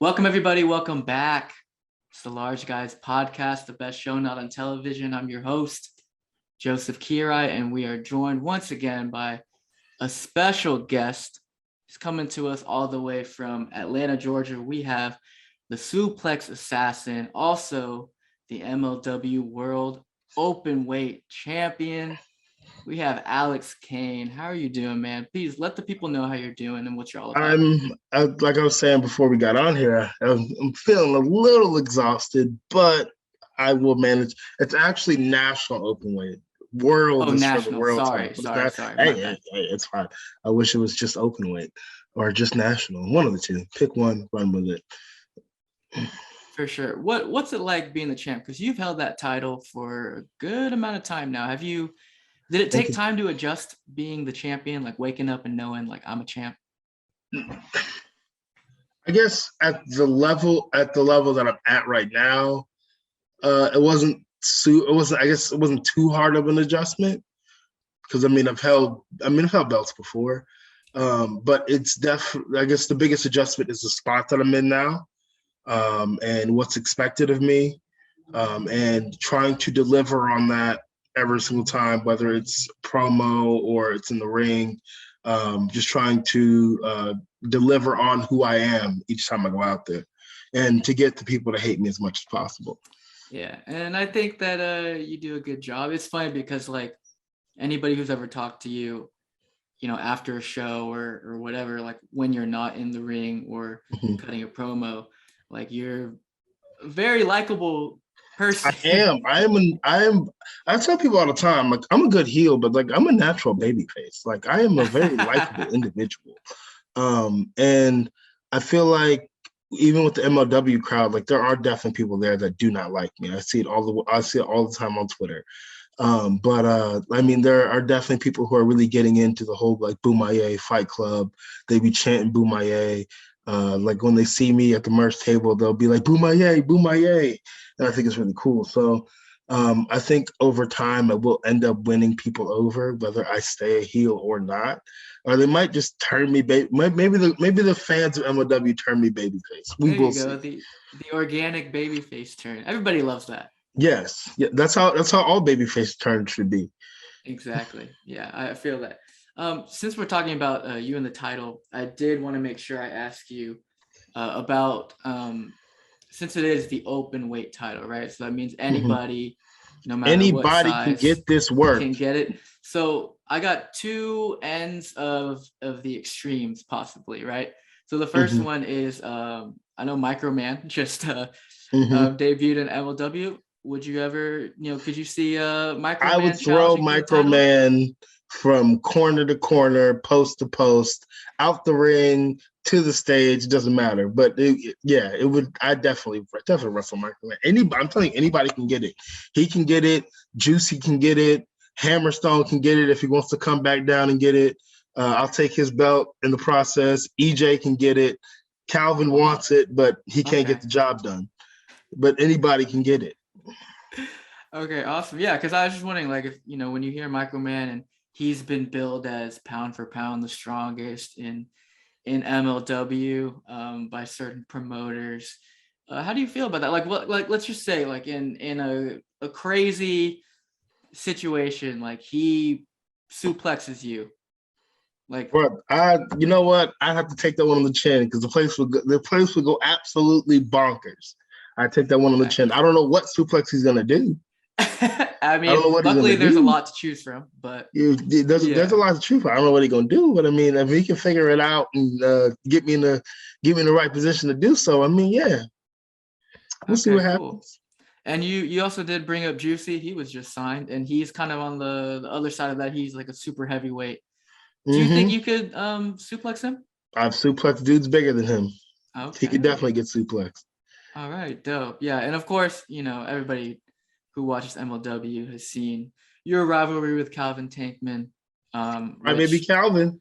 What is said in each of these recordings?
Welcome, everybody. Welcome back. It's the Large Guys Podcast, the best show not on television. I'm your host, Joseph Quiray, and we are joined once again by a special guest. He's coming to us all the way from Atlanta, Georgia. We have the suplex assassin, also the MLW World Openweight Champion. We have Alex Kane. How are you doing, man? Please let the people know how you're doing and what you're all about. Like I was saying before we got on here, I'm feeling a little exhausted, but I will manage. It's actually national openweight. World is national. for the world. Sorry. Hey, it's fine. I wish it was just openweight or just national. One of the two. Pick one, run with it. For sure. What's it like being the champ? Because you've held that title for a good amount of time now. Did it take time to adjust being the champion, like waking up and knowing like I'm a champ? I guess at the level that I'm at right now, it wasn't too hard of an adjustment because I've held belts before. But it's definitely, I guess the biggest adjustment is the spot that I'm in now, and what's expected of me, and trying to deliver on that every single time, whether it's promo or it's in the ring, just trying to deliver on who I am each time I go out there and to get the people to hate me as much as possible. Yeah, and I think that you do a good job. It's funny because like anybody who's ever talked to you, after a show or whatever, like when you're not in the ring or cutting a promo, like you're a very likable person. I am. I tell people all the time, like I'm a good heel, but like I'm a natural baby face. Like I am a very likable individual. And I feel like even with the MLW crowd, like there are definitely people there that do not like me. I see it all the time on Twitter. But there are definitely people who are really getting into the whole like Bomaye Fight Club. They be chanting Bomaye. Like when they see me at the merch table, they'll be like Bomaye, Bomaye. And I think it's really cool. So I think over time I will end up winning people over, whether I stay a heel or not. Or they might just turn me maybe the fans of MLW turn me babyface. There you go, the organic babyface turn. Everybody loves that. Yes. Yeah, that's how all babyface turns should be. Exactly. Yeah, I feel that. Since we're talking about you and the title, I did want to make sure I ask you about since it is the open weight title, right? So that means anybody, no matter what size, can get this work. Can get it. So I got two ends of the extremes possibly, right? So the first one is I know Microman just debuted in MLW. Would you ever, could you see Microman? I would throw Microman from corner to corner, post to post, out the ring to the stage. Doesn't matter, but it would. I definitely wrestle Microman. I'm telling you, anybody can get it. He can get it. Juicy can get it. Hammerstone can get it if he wants to come back down and get it. I'll take his belt in the process. EJ can get it. Calvin wants it, but he can't get the job done. But anybody can get it. Okay, awesome. Yeah, because I was just wondering, like, if when you hear Microman and he's been billed as pound for pound the strongest in MLW by certain promoters. How do you feel about that? Like let's just say, like in a crazy situation, like he suplexes you. Like, bro, you know what? I have to take that one on the chin because the place would go absolutely bonkers. I take that one on the chin. I don't know what suplex he's gonna do. I mean, luckily there's a lot to choose from, but there's a lot to choose from. I don't know what he's gonna do, but if he can figure it out and get me in the right position to do so, we'll see what happens. And you also did bring up Juicy. He was just signed, and he's kind of on the other side of that. He's like a super heavyweight. Do you think you could suplex him? I've suplexed dudes bigger than him. Okay. He could definitely get suplexed. All right, dope. Yeah, and of course, everybody who watches MLW has seen your rivalry with Calvin Tankman. Maybe Calvin.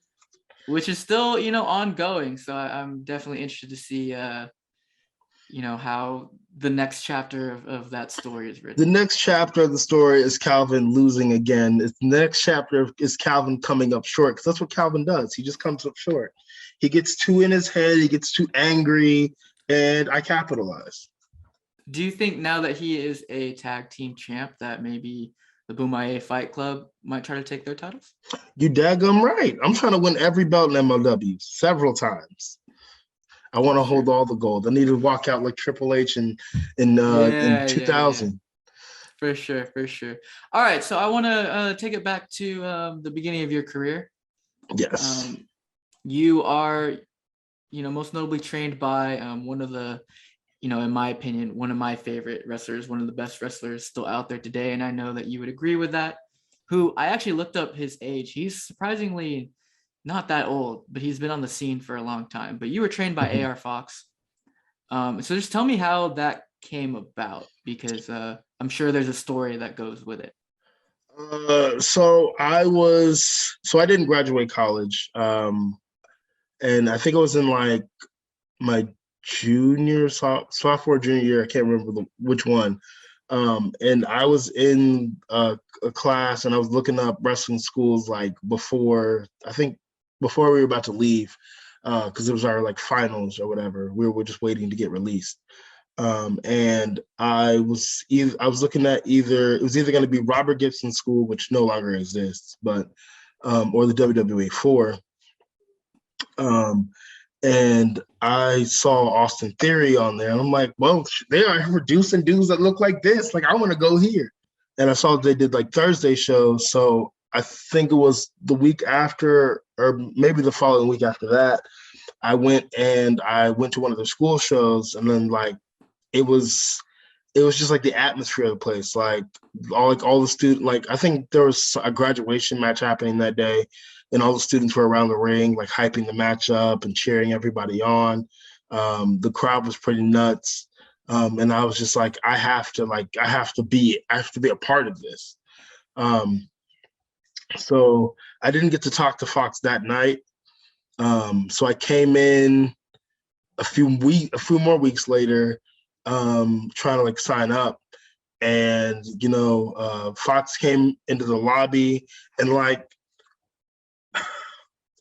Which is still, ongoing. So I'm definitely interested to see, how the next chapter of that story is written. The next chapter of the story is Calvin losing again. The next chapter is Calvin coming up short because that's what Calvin does. He just comes up short. He gets too in his head. He gets too angry. and I capitalized. Do you think now that he is a tag team champ that maybe the Bomaye Fight Club might try to take their titles? You daggum right. I'm trying to win every belt in MLW several times. I want to hold all the gold. I need to walk out like Triple H in 2000. For sure, for sure. All right, so I want to take it back to the beginning of your career. Yes. You are, most notably trained by one of the, in my opinion, one of my favorite wrestlers, one of the best wrestlers still out there today, and I know that you would agree with that. Who I actually looked up his age. He's surprisingly not that old, but he's been on the scene for a long time. But you were trained by AR Fox. So just tell me how that came about, because I'm sure there's a story that goes with it. So I didn't graduate college. And I think it was in like my sophomore, junior year. I can't remember which one. And I was in a class and I was looking up wrestling schools like before we were about to leave, because it was our like finals or whatever. We were just waiting to get released. And I was looking at it was either going to be Robert Gibson School, which no longer exists, but or the WWE 4. And I saw Austin Theory on there, and I'm like, well, they are producing dudes that look like this. Like, I want to go here. And I saw they did like Thursday shows, so I think it was the week after, or maybe the following week after that, I went to one of the school shows, and then like it was just like the atmosphere of the place, like all the students, like I think there was a graduation match happening that day, and all the students were around the ring, like hyping the match up and cheering everybody on. The crowd was pretty nuts. And I was just like, I have to be a part of this. So I didn't get to talk to Fox that night. So I came in a few more weeks later, trying to like sign up. And, Fox came into the lobby, and like,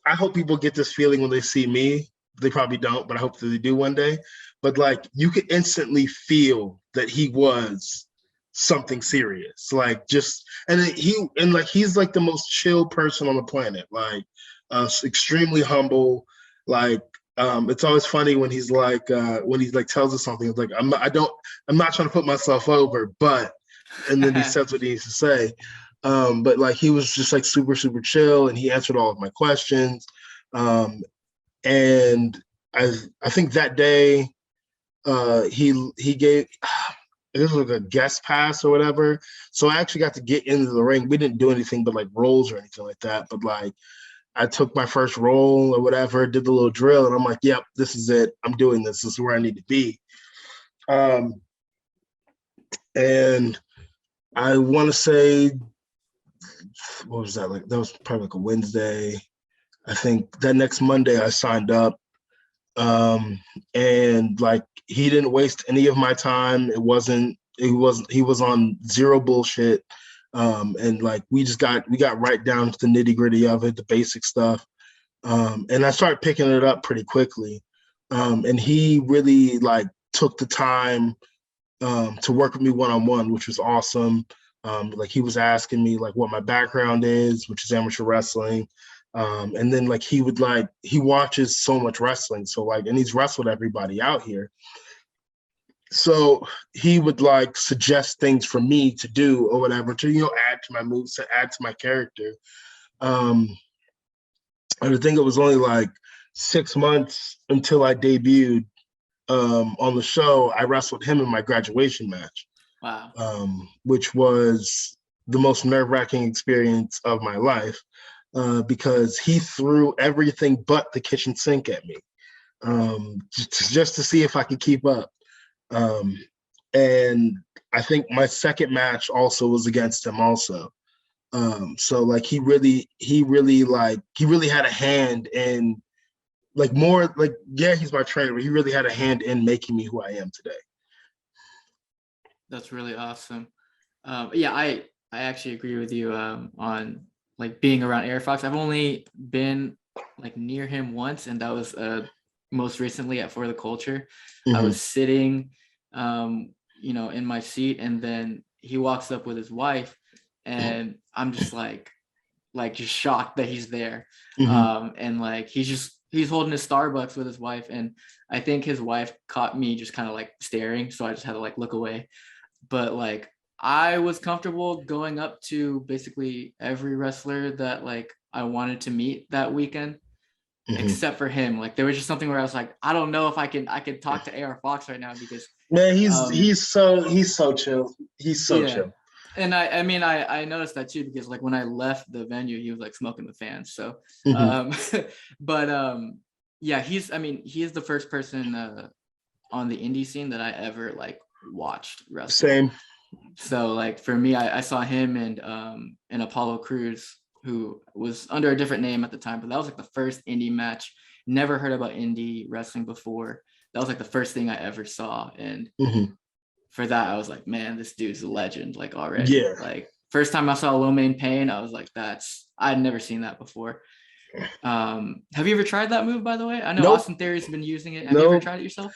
I hope people get this feeling when they see me. They probably don't, but I hope that they do one day. But like, you could instantly feel that he was something serious. Like he's like the most chill person on the planet. Like, extremely humble. Like, it's always funny when he's like tells us something. It's like, I'm not trying to put myself over, but, and then he says what he needs to say. But like, he was just like super, super chill, and he answered all of my questions. And I think that day, he gave, this was like a guest pass or whatever. So I actually got to get into the ring. We didn't do anything but like rolls or anything like that. But like, I took my first roll or whatever, did the little drill, and I'm like, yep, this is it. I'm doing this. This is where I need to be. And I want to say, what was that like? That was probably like a Wednesday. I think that next Monday I signed up. And like, he didn't waste any of my time. He was on zero bullshit. And like, we got right down to the nitty gritty of it, the basic stuff. And I started picking it up pretty quickly. And he really like took the time to work with me one-on-one, which was awesome. Like, he was asking me like what my background is, which is amateur wrestling. And then like, he watches so much wrestling. So like, and he's wrestled everybody out here. So he would like suggest things for me to do or whatever, to, add to my moves, to add to my character. And I think it was only like 6 months until I debuted on the show. I wrestled him in my graduation match. Wow. Which was the most nerve-wracking experience of my life, because he threw everything but the kitchen sink at me, just to see if I could keep up. And I think my second match also was against him also. So like, he really had a hand in, like, more like, yeah, he's my trainer, but he really had a hand in making me who I am today. That's really awesome. Yeah, I actually agree with you on like being around Air Fox. I've only been like near him once, and that was most recently at For the Culture. I Mm-hmm. was sitting, in my seat, and then he walks up with his wife, and I'm just like just shocked that he's there. Mm-hmm. And like he's holding his Starbucks with his wife, and I think his wife caught me just kind of like staring, so I just had to like look away. But like I was comfortable going up to basically every wrestler that like I wanted to meet that weekend, Mm-hmm. except for him. Like there was just something where I was like, I don't know if I can talk to AR Fox right now because Man, he's um he's so he's so chill. He's so yeah. chill. And I mean I noticed that too, because like when I left the venue, he was like smoking with fans. So Mm-hmm. um but yeah, he is the first person on the indie scene that I ever like watched wrestle. Same. So like for me, I saw him and Apollo Crews, who was under a different name at the time, but that was like the first indie match. Never heard about indie wrestling before. That was like the first thing I ever saw. And Mm-hmm. for that, I was like, man, this dude's a legend, like already. Yeah. Like first time I saw Low Main Pain, I was like, I'd never seen that before. Have you ever tried that move, by the way? I know Nope. Austin Theory's been using it. Have you ever Nope. tried it yourself?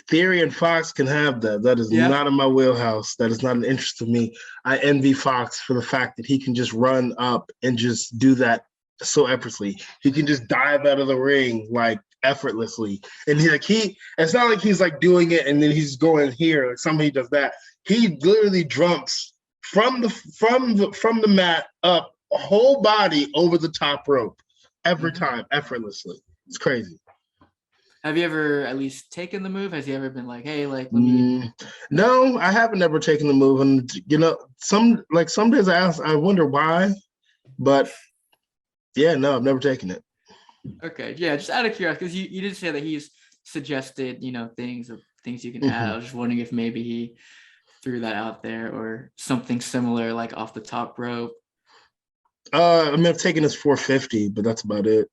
Theory and Fox can have that. That is Yeah. not in my wheelhouse. That is not an interest of me. I envy Fox for the fact that he can just run up and just do that so effortlessly. He can just dive out of the ring like effortlessly. And it's not like he's like doing it and then he's going here. Like somebody does that. He literally jumps from the mat up a whole body over the top rope every time effortlessly. It's crazy. Have you ever at least taken the move? Has he ever been like, hey, like, let me? No, I haven't ever taken the move. And, some days I wonder why. But, yeah, no, I've never taken it. Okay. Yeah. Just out of curiosity, because you did say that he's suggested, things you can add. I was just wondering if maybe he threw that out there or something similar, like off the top rope. I've taken his 450, but that's about it.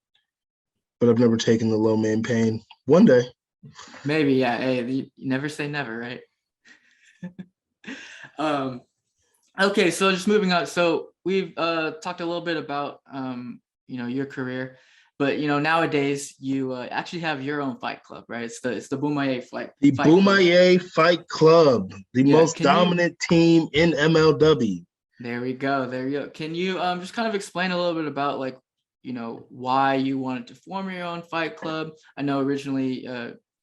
But I've never taken the Low Main Pain. One day. Maybe, yeah. Hey, you never say never, right? Okay, so just moving on. So we've talked a little bit about your career, but nowadays you actually have your own fight club, right? It's the Bomaye fight. The Bomaye Club. Fight Club, the most dominant team in MLW. There we go. There you go. Can you just kind of explain a little bit about like why you wanted to form your own fight club? I know originally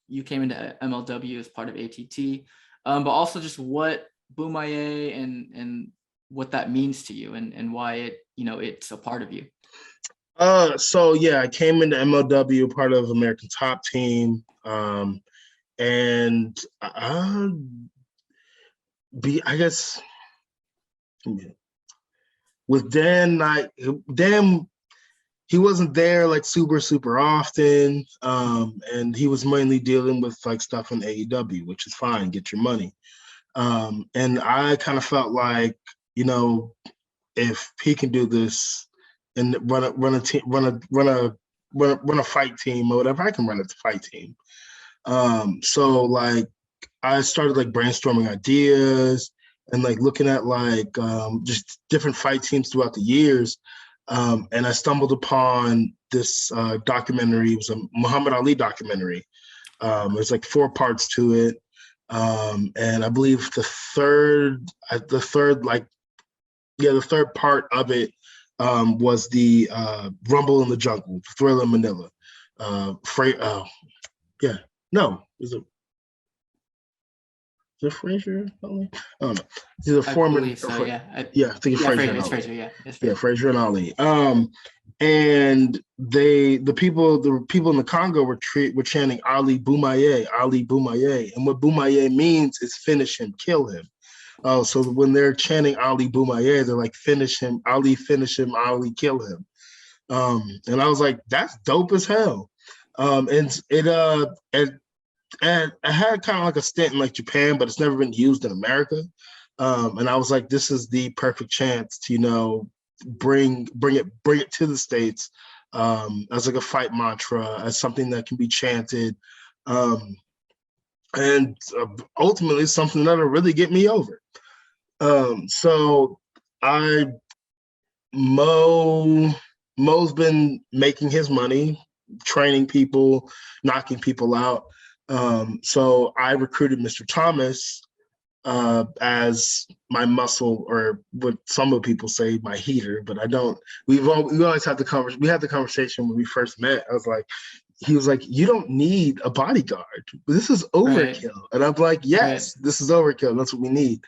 you came into MLW as part of ATT, but also just what Bomaye and what that means to you and why it's a part of you. So yeah, I came into MLW part of American Top Team, and I guess with Dan, he wasn't there like super often, and he was mainly dealing with like stuff in AEW, which is fine, get your money. And I kind of felt like, if he can do this and run a fight team or whatever, I can run a fight team. So like I started like brainstorming ideas and like looking at like just different fight teams throughout the years. And I stumbled upon this documentary. It was a Muhammad Ali documentary. There's like 4 parts to it. And I believe the third part of it was the Rumble in the Jungle, Thriller in Manila. Is it Frazier? I don't know. It's either Foreman. Believe so, yeah. I think it's Frazier. It's Frazier, yeah. It's Frazier. Yeah, Frazier and Ali. And the people in the Congo were chanting Ali Bomaye, Ali Bomaye, and what Bomaye means is finish him, kill him. So when they're chanting Ali Bomaye, they're like finish him, Ali, kill him. And I was like, that's dope as hell. And I had kind of like a stint in like Japan, but it's never been used in America. And I was like, this is the perfect chance to, bring it to the States as like a fight mantra, as something that can be chanted. And ultimately something that'll really get me over. So Mo's been making his money training people, knocking people out. So I recruited Mr. Thomas as my muscle, or what some of people say, my heater, but I don't. We always had the conversation. We had the conversation when we first met. He was like, you don't need a bodyguard. This is overkill. Right. And I'm like, yes, Right. this is overkill. That's what we need.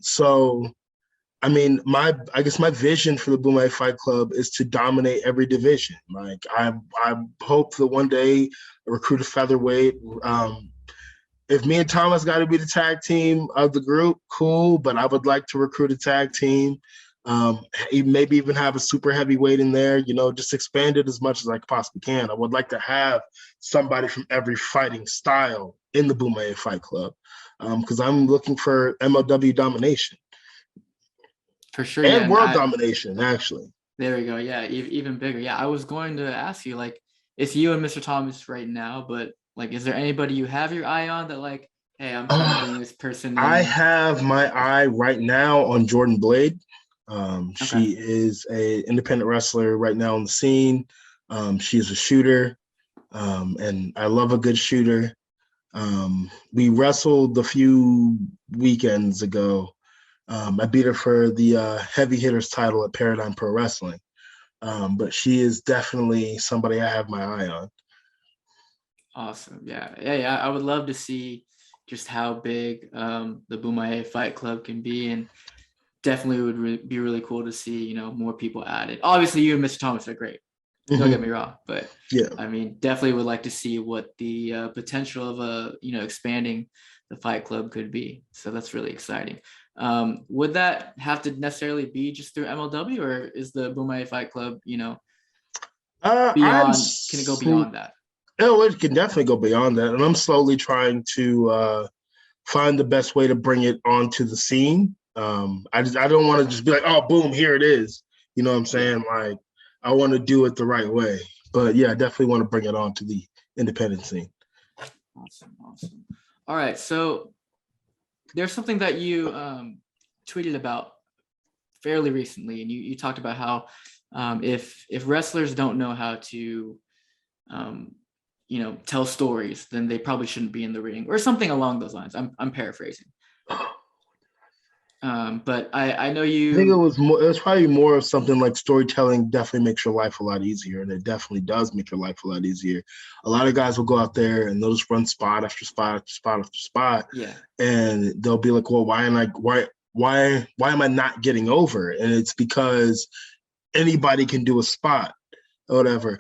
So I mean, I guess my vision for the Bomaye Fight Club is to dominate every division. Like I hope that one day I recruit a featherweight. If me and Thomas got to be the tag team of the group, cool. But I would like to recruit a tag team. Maybe even have a super heavyweight in there. Just expand it as much as I possibly can. I would like to have somebody from every fighting style in the Bomaye Fight Club, because I'm looking for MLW domination. For sure. Yeah. And world domination, actually. There we go. Yeah. Even bigger. Yeah. I was going to ask you, like, it's you and Mr. Thomas right now, but like, is there anybody you have your eye on that, like, hey, I'm trying to bring this person in? I have my eye right now on Jordan Blade. She is an independent wrestler right now on the scene. She is a shooter, and I love a good shooter. We wrestled a few weekends ago. I beat her for the heavy hitters title at Paradigm Pro Wrestling. But she is definitely somebody I have my eye on. Awesome. Yeah. I would love to see just how big the Bomaye Fight Club can be, and definitely would be really cool to see, more people added. Obviously, you and Mr. Thomas are great. Don't get me wrong, but yeah, I mean, definitely would like to see what the potential of expanding the Fight Club could be. So that's really exciting. Would that have to necessarily be just through MLW, or is the Bomaye Fight Club, beyond? Can it go beyond that? Oh, it can definitely go beyond that, and I'm slowly trying to find the best way to bring it onto the scene. I don't want to just be like, oh, boom, here it is. You know what I'm saying? Yeah. Like, I want to do it the right way. But yeah, I definitely want to bring it on to the independent scene. Awesome. All right, so there's something that you tweeted about fairly recently, and you talked about how if wrestlers don't know how to tell stories, then they probably shouldn't be in the ring, or something along those lines. I'm paraphrasing. But I know you. I think it was probably more of something like storytelling definitely makes your life a lot easier, and it definitely does make your life a lot easier. A lot of guys will go out there and they'll just run spot after spot after spot after spot. Yeah. And they'll be like, well, why am I not getting over? And it's because anybody can do a spot or whatever.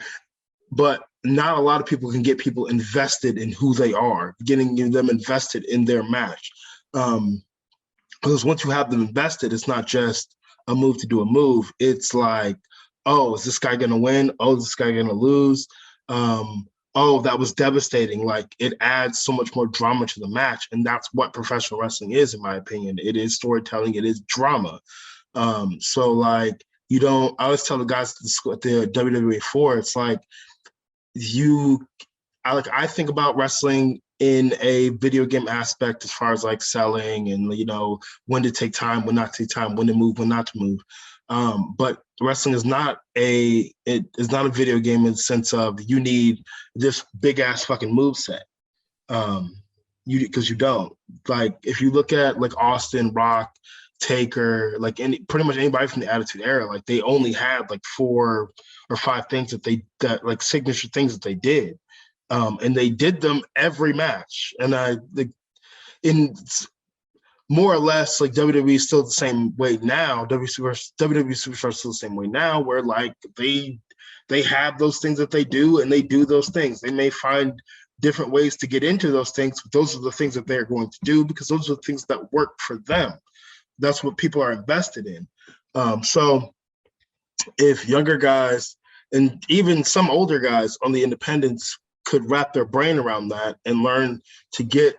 But not a lot of people can get people invested in who they are, getting them invested in their match. Because once you have them invested, it's not just a move to do a move. It's like, oh, is this guy going to win? Oh, is this guy going to lose? Oh, that was devastating. Like, it adds so much more drama to the match. And that's what professional wrestling is, in my opinion. It is storytelling. It is drama. So, like, I always tell the guys at the WWE 4, it's like, I think about wrestling in a video game aspect as far as like selling and, when to take time, when not to take time, when to move, when not to move. But wrestling is not a video game in the sense of you need this big ass fucking move set. Because you don't. Like, if you look at like Austin, Rock, Taker, like pretty much anybody from the Attitude Era, like they only had like 4 or 5 things that like signature things that they did. And they did them every match. And in more or less, like WWE is still the same way now. WWE Superstar is still the same way now, where like they have those things that they do, and they do those things. They may find different ways to get into those things, but those are the things that they're going to do because those are the things that work for them. That's what people are invested in. So if younger guys and even some older guys on the independents could wrap their brain around that and learn to get,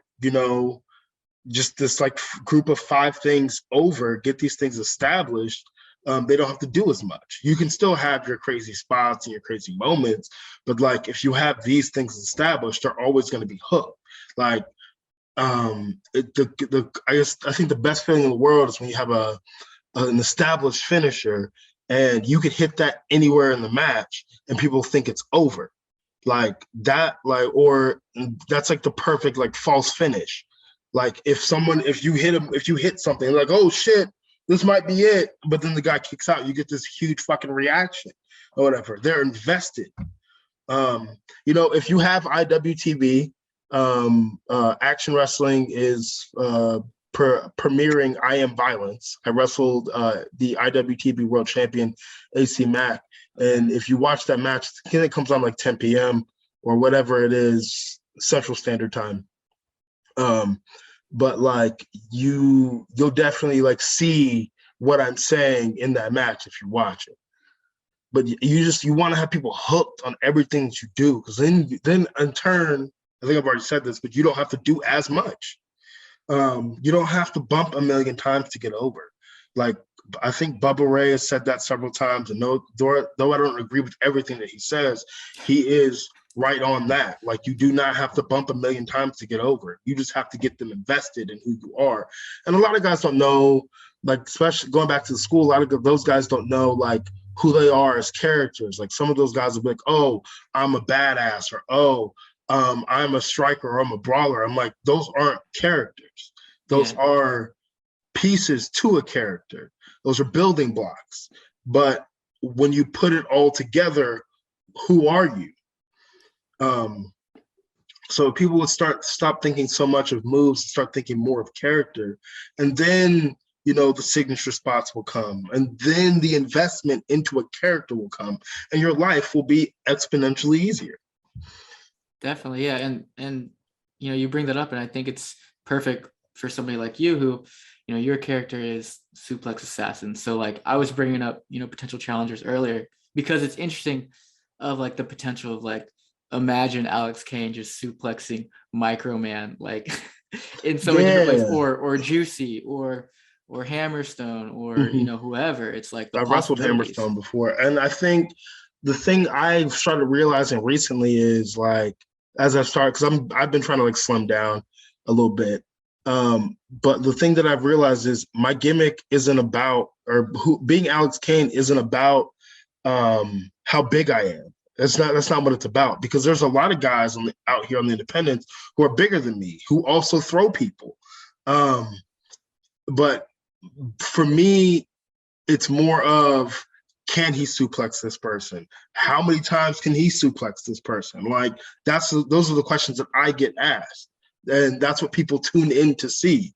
just this like group of 5 things over, get these things established, they don't have to do as much. You can still have your crazy spots and your crazy moments, but like if you have these things established, they're always going to be hooked. Like, I think the best feeling in the world is when you have an established finisher and you could hit that anywhere in the match and people think it's over. Like that, like, or that's like the perfect like false finish. Like if you hit something like, oh shit, this might be it, but then the guy kicks out, you get this huge fucking reaction or whatever. They're invested. If you have IWTV, Action Wrestling is premiering I Am Violence. I wrestled the IWTV World Champion AC Mack, and if you watch that match, it comes on like 10 p.m. or whatever it is, Central Standard Time. But like you'll definitely like see what I'm saying in that match if you watch it. But you want to have people hooked on everything that you do, because then in turn, I think I've already said this, but you don't have to do as much. You don't have to bump a million times to get over. Like I think Bubba Ray has said that several times, and though I don't agree with everything that he says, he is right on that. Like you do not have to bump a million times to get over. You just have to get them invested in who you are. And a lot of guys don't know, like especially going back to the school, a lot of those guys don't know like who they are as characters. Like some of those guys will be like, oh, I'm a badass, or oh, I'm a striker, or I'm a brawler. I'm like, those aren't characters. Those are pieces to a character. Those are building blocks. But when you put it all together, who are you? So people would stop thinking so much of moves, start thinking more of character. And then, the signature spots will come. And then the investment into a character will come. And your life will be exponentially easier. Definitely, yeah. And you bring that up, and I think it's perfect for somebody like you who, your character is suplex assassin. So like I was bringing up, potential challengers earlier because it's interesting of like the potential of like, imagine Alex Kane just suplexing Microman like in so many different ways, or Juicy, or Hammerstone, or whoever. It's like the I've wrestled Hammerstone before, and I think the thing I've started realizing recently is like as I start, because I've been trying to like slim down a little bit, but the thing that I've realized is my gimmick isn't about, or being Alex Kane isn't about how big I am. That's not what it's about, because there's a lot of guys out here on the independents who are bigger than me, who also throw people. But for me, it's more of, can he suplex this person? How many times can he suplex this person? Like those are the questions that I get asked, and that's what people tune in to see.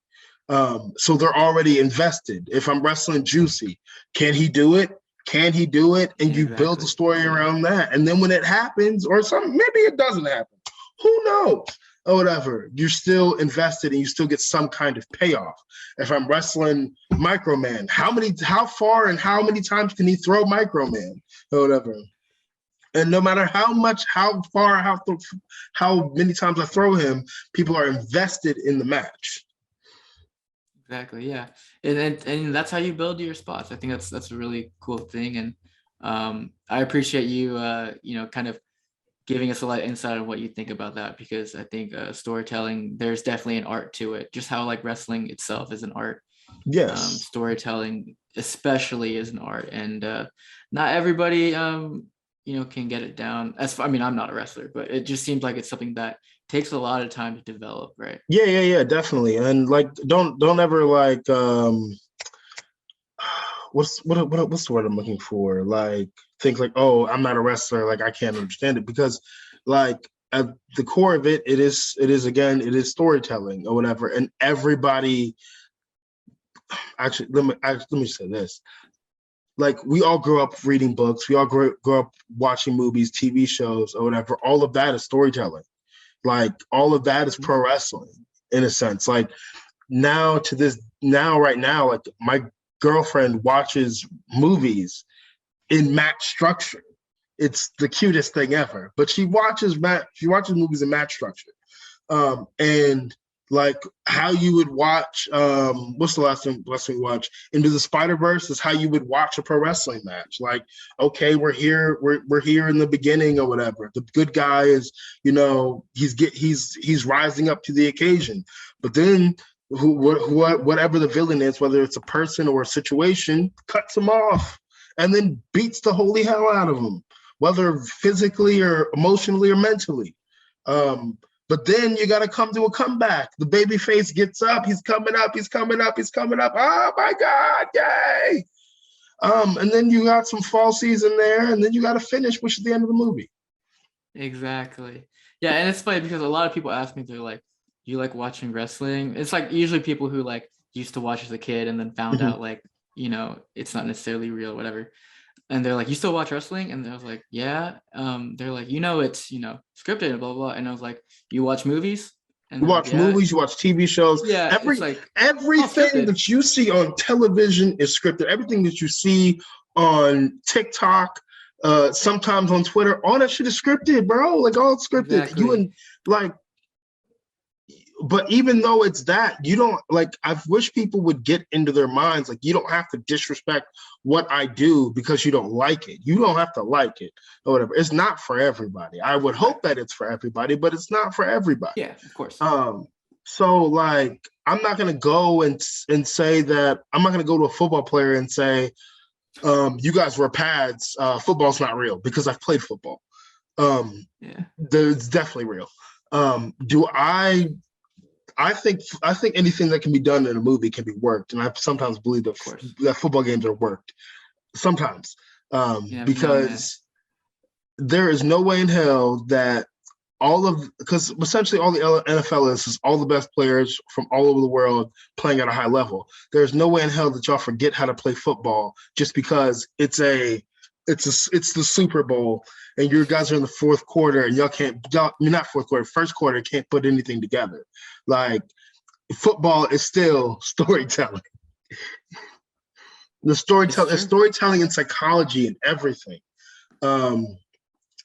So they're already invested. If I'm wrestling Juicy, can he do it? Can he do it? And you build the story around that. And then when it happens, or something, maybe it doesn't happen, who knows, or whatever, you're still invested and you still get some kind of payoff. If I'm wrestling Microman, how far and how many times can he throw Microman, or whatever? And no matter how far, how many times I throw him, people are invested in the match. Exactly. Yeah. And that's how you build your spots. I think that's a really cool thing. And I appreciate you, kind of giving us a lot of insight on what you think about that, because I think storytelling, there's definitely an art to it, just how like wrestling itself is an art. Yes. Storytelling especially is an art, and not everybody, can get it down. I'm not a wrestler, but it just seems like it's something that takes a lot of time to develop, right? Yeah, definitely. And like, don't ever like, what's the word I'm looking for? Like, think like, oh, I'm not a wrestler, like I can't understand it, because like at the core of it is storytelling or whatever. And everybody, actually, let me say this. Like, we all grew up reading books, we all grew up watching movies, TV shows, or whatever. All of that is storytelling. Like, all of that is pro wrestling in a sense. Like, right now, like my girlfriend watches movies in match structure. It's the cutest thing ever. But she watches movies in match structure. And like how you would watch, what's the last thing we watched? Into the Spider-Verse is how you would watch a pro wrestling match. Like, okay, we're here in the beginning or whatever. The good guy is, he's rising up to the occasion. But then whatever the villain is, whether it's a person or a situation, cuts him off. and then beats the holy hell out of them, whether physically or emotionally or mentally. But then you got to come to a comeback. The baby face gets up. He's coming up. He's coming up. He's coming up. Oh, my God. Yay. And then you got some fall season there, and then you got to finish, which is the end of the movie. Exactly. Yeah, and it's funny because a lot of people ask me, they're like, you like watching wrestling? It's like usually people who like used to watch as a kid and then found out like, you know, it's not necessarily real or whatever. And they're like, you still watch wrestling? And I was like, yeah. They're like, you know, it's, you know, scripted and blah, blah, blah. And I was like, you watch movies? And you watch movies, you watch TV shows. Yeah, everything that you see on television is scripted. Everything that you see on TikTok, sometimes on Twitter, all that shit is scripted, bro. Like all it's scripted. Exactly. But even though it's that, you don't like, I wish people would get into their minds. Like, you don't have to disrespect what I do because you don't like it. You don't have to like it or whatever. It's not for everybody. I would hope that it's for everybody, but it's not for everybody. Yeah, of course. So like, I'm not going to go and say that I'm not going to go to a football player and say, you guys wear pads. Football's not real because I've played football. It's definitely real. I think anything that can be done in a movie can be worked, and I sometimes believe that football games are worked sometimes, because there is no way in hell that because essentially all the NFL is all the best players from all over the world playing at a high level. There's no way in hell that y'all forget how to play football just because it's the Super Bowl and your guys are in the fourth quarter and first quarter can't put anything together. Like, football is still storytelling. Storytelling and psychology and everything.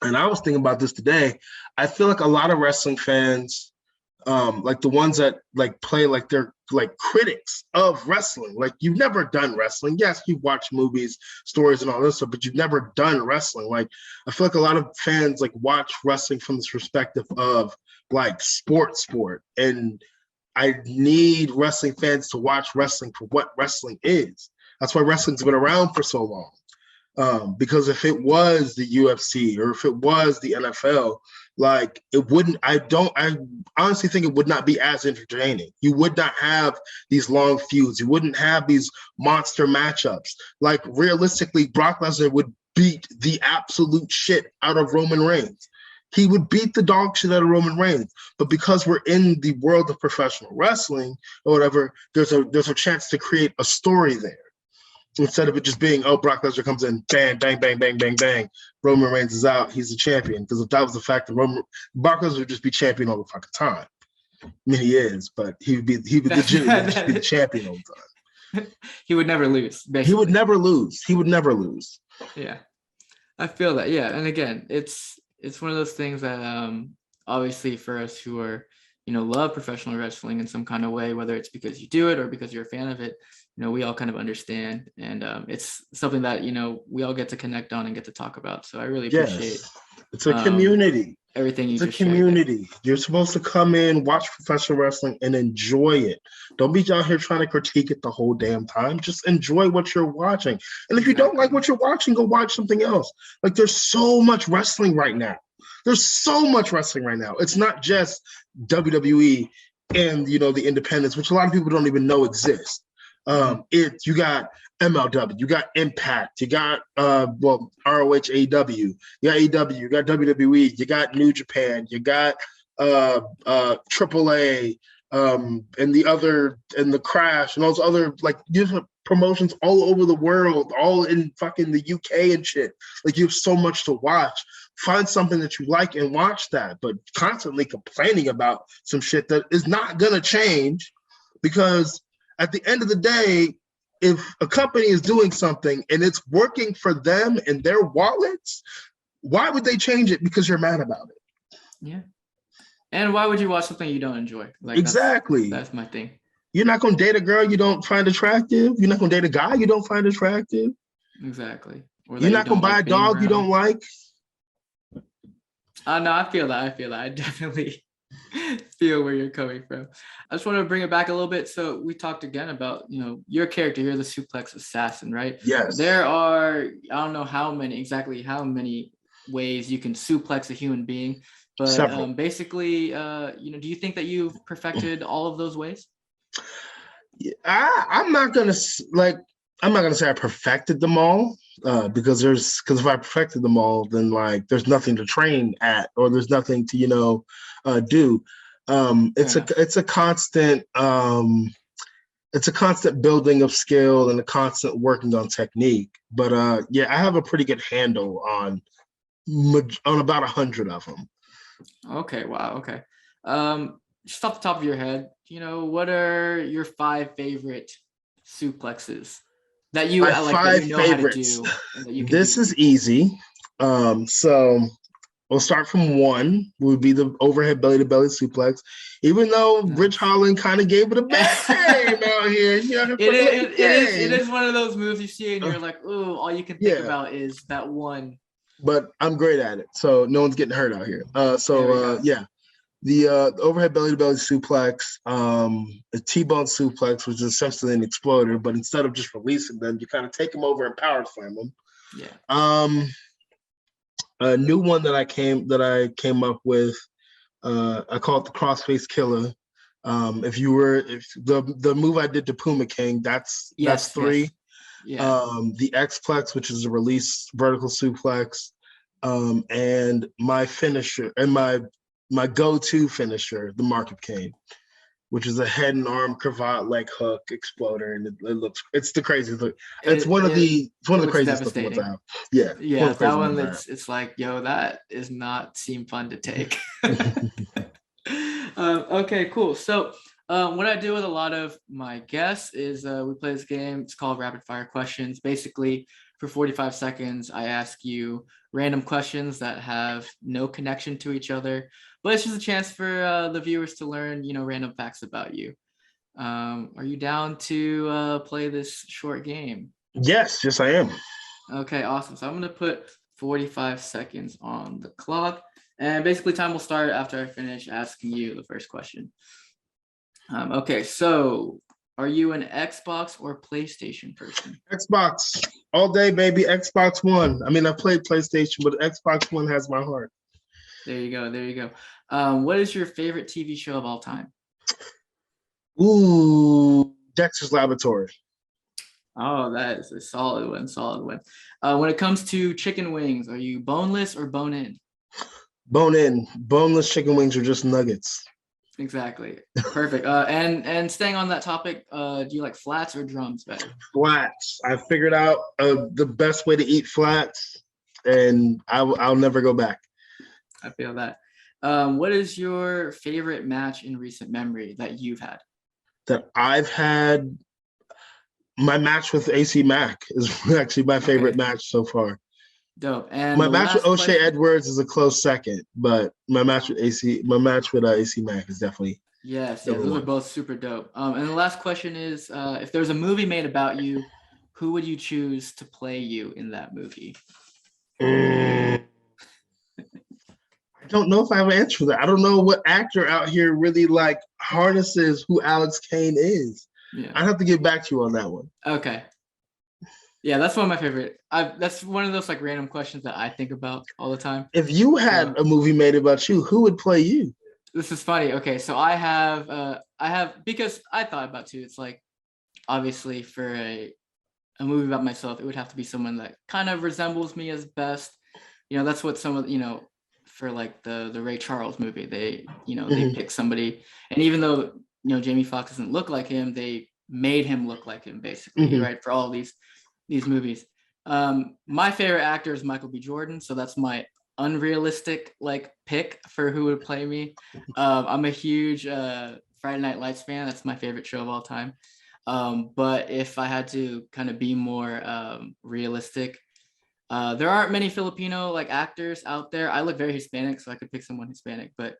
And I was thinking about this today. I feel like a lot of wrestling fans, like the ones that like play like they're like critics of wrestling. Like, you've never done wrestling. Yes, you've watched movies, stories, and all this stuff, but you've never done wrestling. Like, I feel like a lot of fans like watch wrestling from this perspective of like sport. And I need wrestling fans to watch wrestling for what wrestling is. That's why wrestling's been around for so long. Because if it was the UFC or if it was the NFL, like, it wouldn't, I honestly think it would not be as entertaining. You would not have these long feuds. You wouldn't have these monster matchups. Like, realistically, Brock Lesnar would beat the absolute shit out of Roman Reigns. He would beat the dog shit out of Roman Reigns. But because we're in the world of professional wrestling or whatever, there's a chance to create a story there. Instead of it just being, oh, Brock Lesnar comes in, bang, bang, bang, bang, bang, bang, Roman Reigns is out, he's the champion. Because if that was the fact, that Brock Lesnar would just be champion all the fucking time. I mean, he is, but he would legitimately just be the champion all the time. He would never lose. Basically. He would never lose. Yeah, I feel that. Yeah, and again, it's one of those things that obviously for us who are, you know, love professional wrestling in some kind of way, whether it's because you do it or because you're a fan of it, you know, we all kind of understand, and it's something that, you know, we all get to connect on and get to talk about. So I really appreciate. It's a community. Everything you just community. You're supposed to come in, watch professional wrestling, and enjoy it. Don't be out here trying to critique it the whole damn time. Just enjoy what you're watching. And if you don't like what you're watching, go watch something else. Like, there's so much wrestling right now. It's not just WWE and, you know, the independents, which a lot of people don't even know exist. You got MLW, you got Impact, you got ROH, AEW, you got AEW, you got WWE, you got New Japan, you got AAA, and the Crash and all those other like different promotions all over the world, all in fucking the UK and shit. Like, you have so much to watch. Find something that you like and watch that, but constantly complaining about some shit that is not gonna change, because at the end of the day, if a company is doing something and it's working for them and their wallets, why would they change it because you're mad about it? Yeah. And why would you watch something you don't enjoy? Like, exactly. That's my thing. You're not going to date a girl you don't find attractive. You're not going to date a guy you don't find attractive. Exactly. You're not going to buy a dog you don't like. No, I feel that. I definitely feel where you're coming from. I just want to bring it back a little bit. So we talked again about, your character. You're the suplex assassin, right? Yes. There are, I don't know exactly how many ways you can suplex a human being, but basically, do you think that you've perfected all of those ways? I'm not gonna say I perfected them all, because if I perfected them all, then like there's nothing to train at, or there's nothing to do. It's a constant building of skill and a constant working on technique. But I have a pretty good handle on about 100 of them. Okay, wow, okay. Just off the top of your head, what are your 5 favorite suplexes that you My like 5 that you know favorites. how to do? And that you can This is easy. So we'll start from 1. Would be the overhead belly to belly suplex. Even though Rich Holland kind of gave it a bad name out here, it is one of those moves you see and you're like, ooh, all you can think about is that one. But I'm great at it, so no one's getting hurt out here. The overhead belly to belly suplex, a T-bone suplex, which is essentially an exploder, but instead of just releasing them, you kind of take them over and power slam them. Yeah. A new one that I came up with, I call it the crossface killer. If the move I did to Puma King, that's 3. Yes. Yeah. The X-plex, which is a release vertical suplex, and my finisher and my go-to finisher, the Mark of Kane, which is a head and arm cravat leg hook exploder, and it's the craziest look. It's one of the craziest looking ones I have. Yeah. Yeah, that one it's like, yo, that is not seem fun to take. Okay, cool. So what I do with a lot of my guests is we play this game. It's called Rapid Fire Questions. Basically, for 45 seconds, I ask you random questions that have no connection to each other, but it's just a chance for the viewers to learn, random facts about you. Are you down to play this short game? Yes, I am. Okay, awesome. So I'm going to put 45 seconds on the clock, and basically time will start after I finish asking you the first question. Okay, so are you an Xbox or PlayStation person? Xbox all day, baby. Xbox One. I mean, I played PlayStation, but Xbox One has my heart. There you go. What is your favorite TV show of all time? Ooh, Dexter's Laboratory. Oh, that is a solid one. When it comes to chicken wings, are you boneless or bone-in? Bone-in. Boneless chicken wings are just nuggets. Exactly. Perfect. And staying on that topic, do you like flats or drums better? Flats. I figured out the best way to eat flats, and I'll never go back. I feel that. What is your favorite match in recent memory that you've had? That I've had, my match with AC Mack is actually my favorite match so far. Dope. And my match with O'Shea Edwards is a close second, but my match with AC Mack is definitely yes. Those are both super dope. And the last question is, if there's a movie made about you, who would you choose to play you in that movie? I don't know if I have an answer for that. I don't know what actor out here really like harnesses who Alex Kane is. Yeah. I'd have to get back to you on that one. Okay. Yeah, that's one of my favorite. That's one of those like random questions that I think about all the time. If you had a movie made about you, who would play you? This is funny. Okay, so I have because I thought about too. It's like obviously for a movie about myself, it would have to be someone that kind of resembles me as best. That's what some of for like the Ray Charles movie, they they pick somebody, and even though Jamie Foxx doesn't look like him, they made him look like him basically, right? For all these movies. My favorite actor is Michael B. Jordan, so that's my unrealistic like pick for who would play me. I'm a huge Friday Night Lights fan. That's my favorite show of all time. But if I had to kind of be more realistic, there aren't many Filipino like actors out there. I look very Hispanic, so I could pick someone Hispanic, but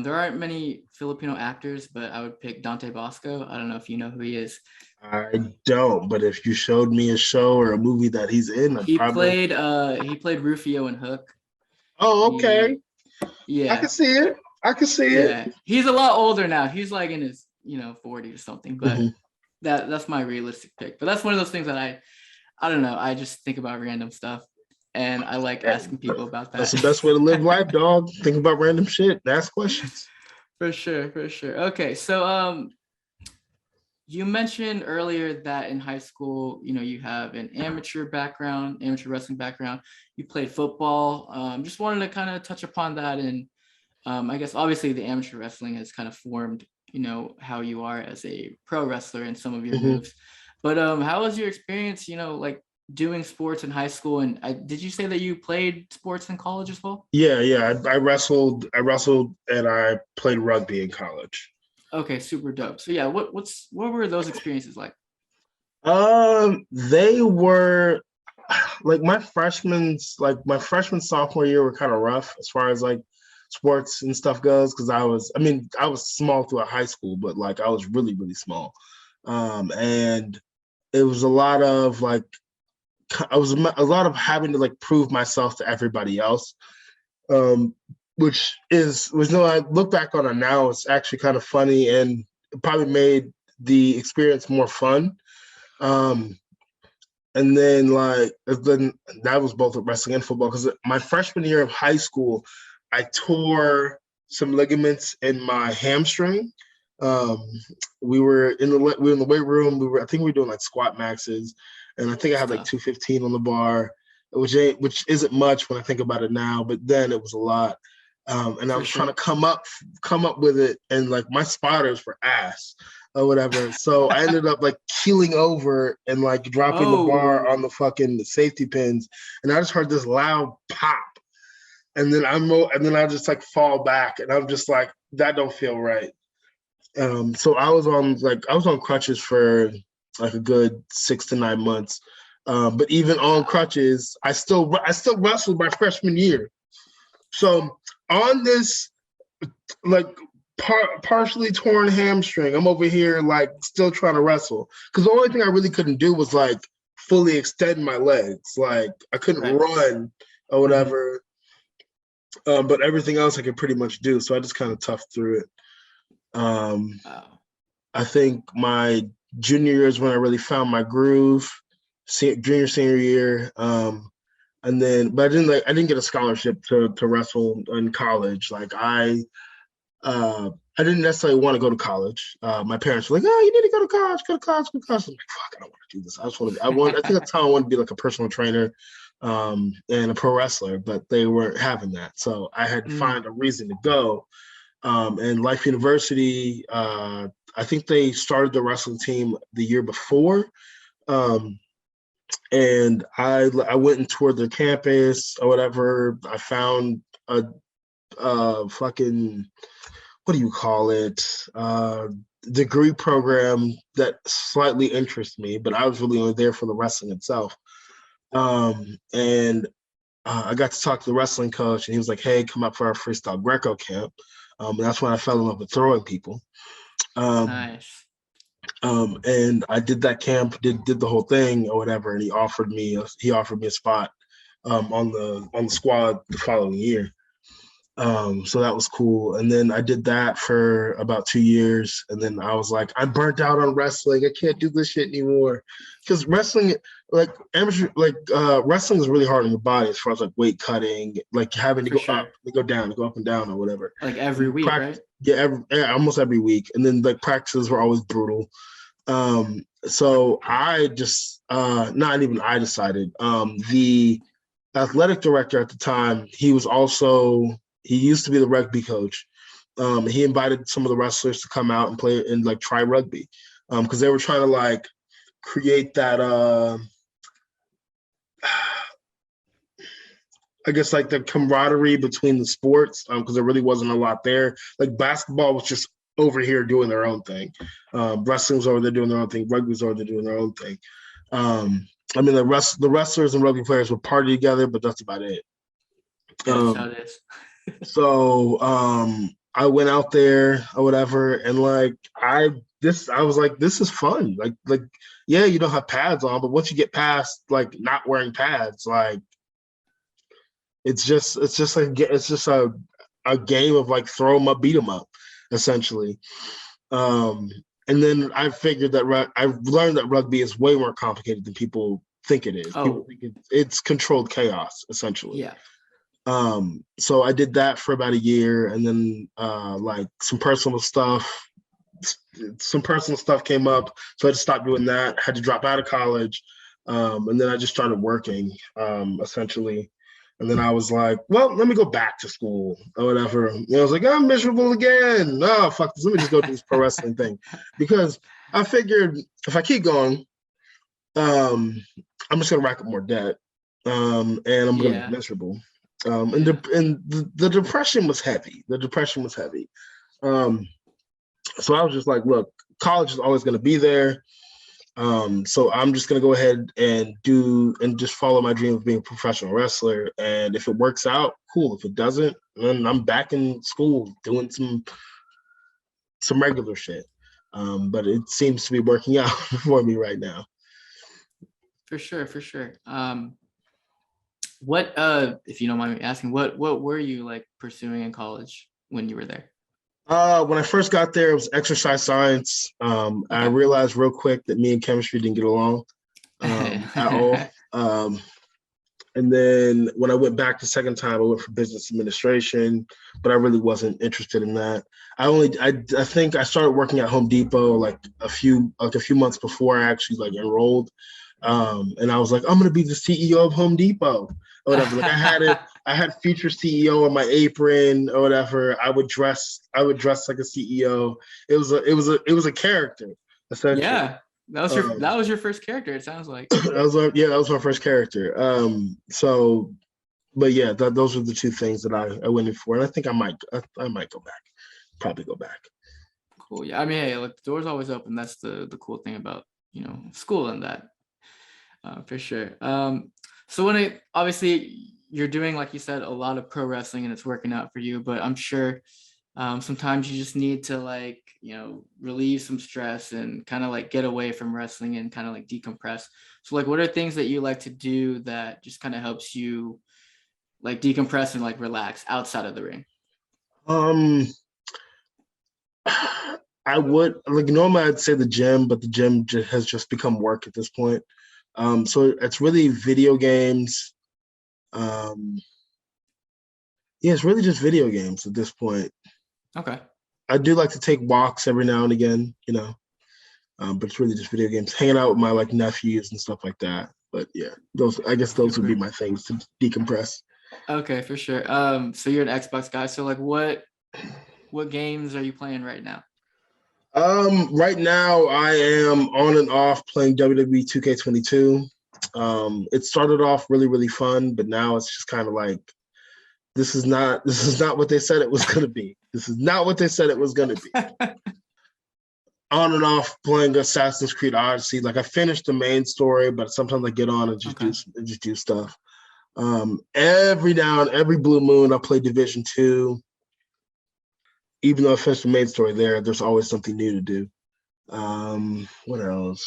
there aren't many Filipino actors, but I would pick Dante Bosco. I don't know if you know who he is. I don't, but if you showed me a show or a movie that he's in, he played Rufio in Hook. Oh, okay. Yeah, I can see it. I can see it. Yeah, he's a lot older now. He's like in his 40s or something. But that's my realistic pick. But that's one of those things that I don't know. I just think about random stuff, and I like asking people about that. That's the best way to live life, dog. Think about random shit. Ask questions. For sure. Okay, so you mentioned earlier that in high school, you have an amateur wrestling background. You played football. Just wanted to kind of touch upon that, and I guess obviously the amateur wrestling has kind of formed, how you are as a pro wrestler and some of your moves. But how was your experience, like doing sports in high school? And did you say that you played sports in college as well? Yeah. I wrestled and I played rugby in college. Okay, super dope. So yeah, what were those experiences like? They were like my freshman sophomore year were kind of rough as far as like sports and stuff goes, because I was small throughout high school, but like I was really, really small. And it was a lot of like having to like prove myself to everybody else. Which I look back on it now, it's actually kind of funny, and it probably made the experience more fun. And then that was both with wrestling and football, because my freshman year of high school, I tore some ligaments in my hamstring. We were in the weight room. I think we were doing like squat maxes, and I think I had like 215 on the bar, which isn't much when I think about it now, but then it was a lot. And I was trying to come up with it, and like my spotters were ass or whatever. So I ended up like keeling over and like dropping the bar on the fucking safety pins, and I just heard this loud pop, and then I just like fall back, and I'm just like, that don't feel right. So I was on crutches for like a good 6 to 9 months. But even on crutches, I still wrestled my freshman year. So on this like partially torn hamstring, I'm over here like still trying to wrestle, because the only thing I really couldn't do was like fully extend my legs. Like I couldn't run or whatever. But everything else I could pretty much do. So I just kind of toughed through it. I think my junior year is when I really found my groove. Junior, senior year. But I didn't get a scholarship to wrestle in college. Like I didn't necessarily want to go to college. My parents were like, "Oh, you need to go to college. Go to college. I'm like, fuck, I don't want to do this. I think that's how I wanted to be like a personal trainer, and a pro wrestler. But they weren't having that, so I had to find a reason to go. And Life University, I think they started the wrestling team the year before. And I went and toured their campus or whatever. I found a fucking, what do you call it? Degree program that slightly interests me, but I was really only there for the wrestling itself. And I got to talk to the wrestling coach, and he was like, "Hey, come up for our freestyle Greco camp." And that's when I fell in love with throwing people. Nice. And I did that camp, did the whole thing or whatever, and he offered me a spot on the squad the following year. So that was cool. And then I did that for about 2 years, and then I was like, I'm burnt out on wrestling. I can't do this shit anymore, because wrestling, like amateur, wrestling is really hard on your body as far as like weight cutting, like having to go up, to go down, to go up and down or whatever. Like every week, right? Yeah, almost every week. And then like practices were always brutal. So I just not even I decided. The athletic director at the time, he used to be the rugby coach. He invited some of the wrestlers to come out and play and like try rugby, because they were trying to like create that I guess like the camaraderie between the sports, because there really wasn't a lot there. Like basketball was just over here doing their own thing. Wrestling was over there doing their own thing. Rugby was over there doing their own thing. The wrestlers and rugby players would party together, but that's about it. That's how it is. So I went out there or whatever, and like I was like, this is fun. Like yeah, you don't have pads on, but once you get past like not wearing pads, like it's just a a game of like throw them up, beat them up, essentially. And then I figured that I've learned that rugby is way more complicated than people think it is. People Oh, think it's controlled chaos, essentially. yeah. So I did that for about a year, and then like some personal stuff came up, so I had to stop doing that. Had to drop out of college, and then I just started working, essentially. And then I was like, well, let me go back to school or whatever. I was like, I'm miserable again. No, fuck this. Let me just go do this pro wrestling thing. Because I figured if I keep going, I'm just going to rack up more debt. And I'm going to be Yeah. miserable. Yeah. The depression was heavy. So I was just like, look, college is always going to be there. So I'm just gonna go ahead and just follow my dream of being a professional wrestler. And if it works out, cool. If it doesn't, then I'm back in school doing some regular shit. But it seems to be working out for me right now. For sure, for sure. What if you don't mind me asking, what were you like pursuing in college when you were there? When I first got there, it was exercise science. I Okay. realized real quick that me and chemistry didn't get along at all. And then when I went back the second time, I went for business administration, but I really wasn't interested in that. I think I started working at Home Depot like a few months before I actually like enrolled. And I was like, I'm gonna be the CEO of Home Depot or whatever. Like I had future CEO on my apron or whatever. I would dress like a CEO. It was a character, essentially. Yeah, that was your first character, it sounds like. That was my first character. But yeah, those are the two things that I went in for, and I think I might go back, probably go back. Cool. Yeah, I mean, hey, look, the door's always open. That's the cool thing about school and that, for sure. So obviously you're doing, like you said, a lot of pro wrestling and it's working out for you, but I'm sure sometimes you just need to like relieve some stress and kind of like get away from wrestling and kind of like decompress. So like, what are things that you like to do that just kind of helps you like decompress and like relax outside of the ring? I would like normally I'd say the gym, but the gym has just become work at this point. So it's really video games. Yeah, it's really just video games at this point. Okay. I do like to take walks every now and again, but it's really just video games, hanging out with my like nephews and stuff like that. But yeah, those would be my things to decompress. Okay, for sure. So you're an Xbox guy. So like, what games are you playing right now? Right now I am on and off playing WWE 2K22. It started off really, really fun, but now it's just kind of like this is not what they said it was gonna be. This is not what they said it was gonna be. On and off playing Assassin's Creed Odyssey. Like I finished the main story, but sometimes I get on and just do stuff. Every blue moon I play Division 2. Even though I finished the main story there's always something new to do. What else?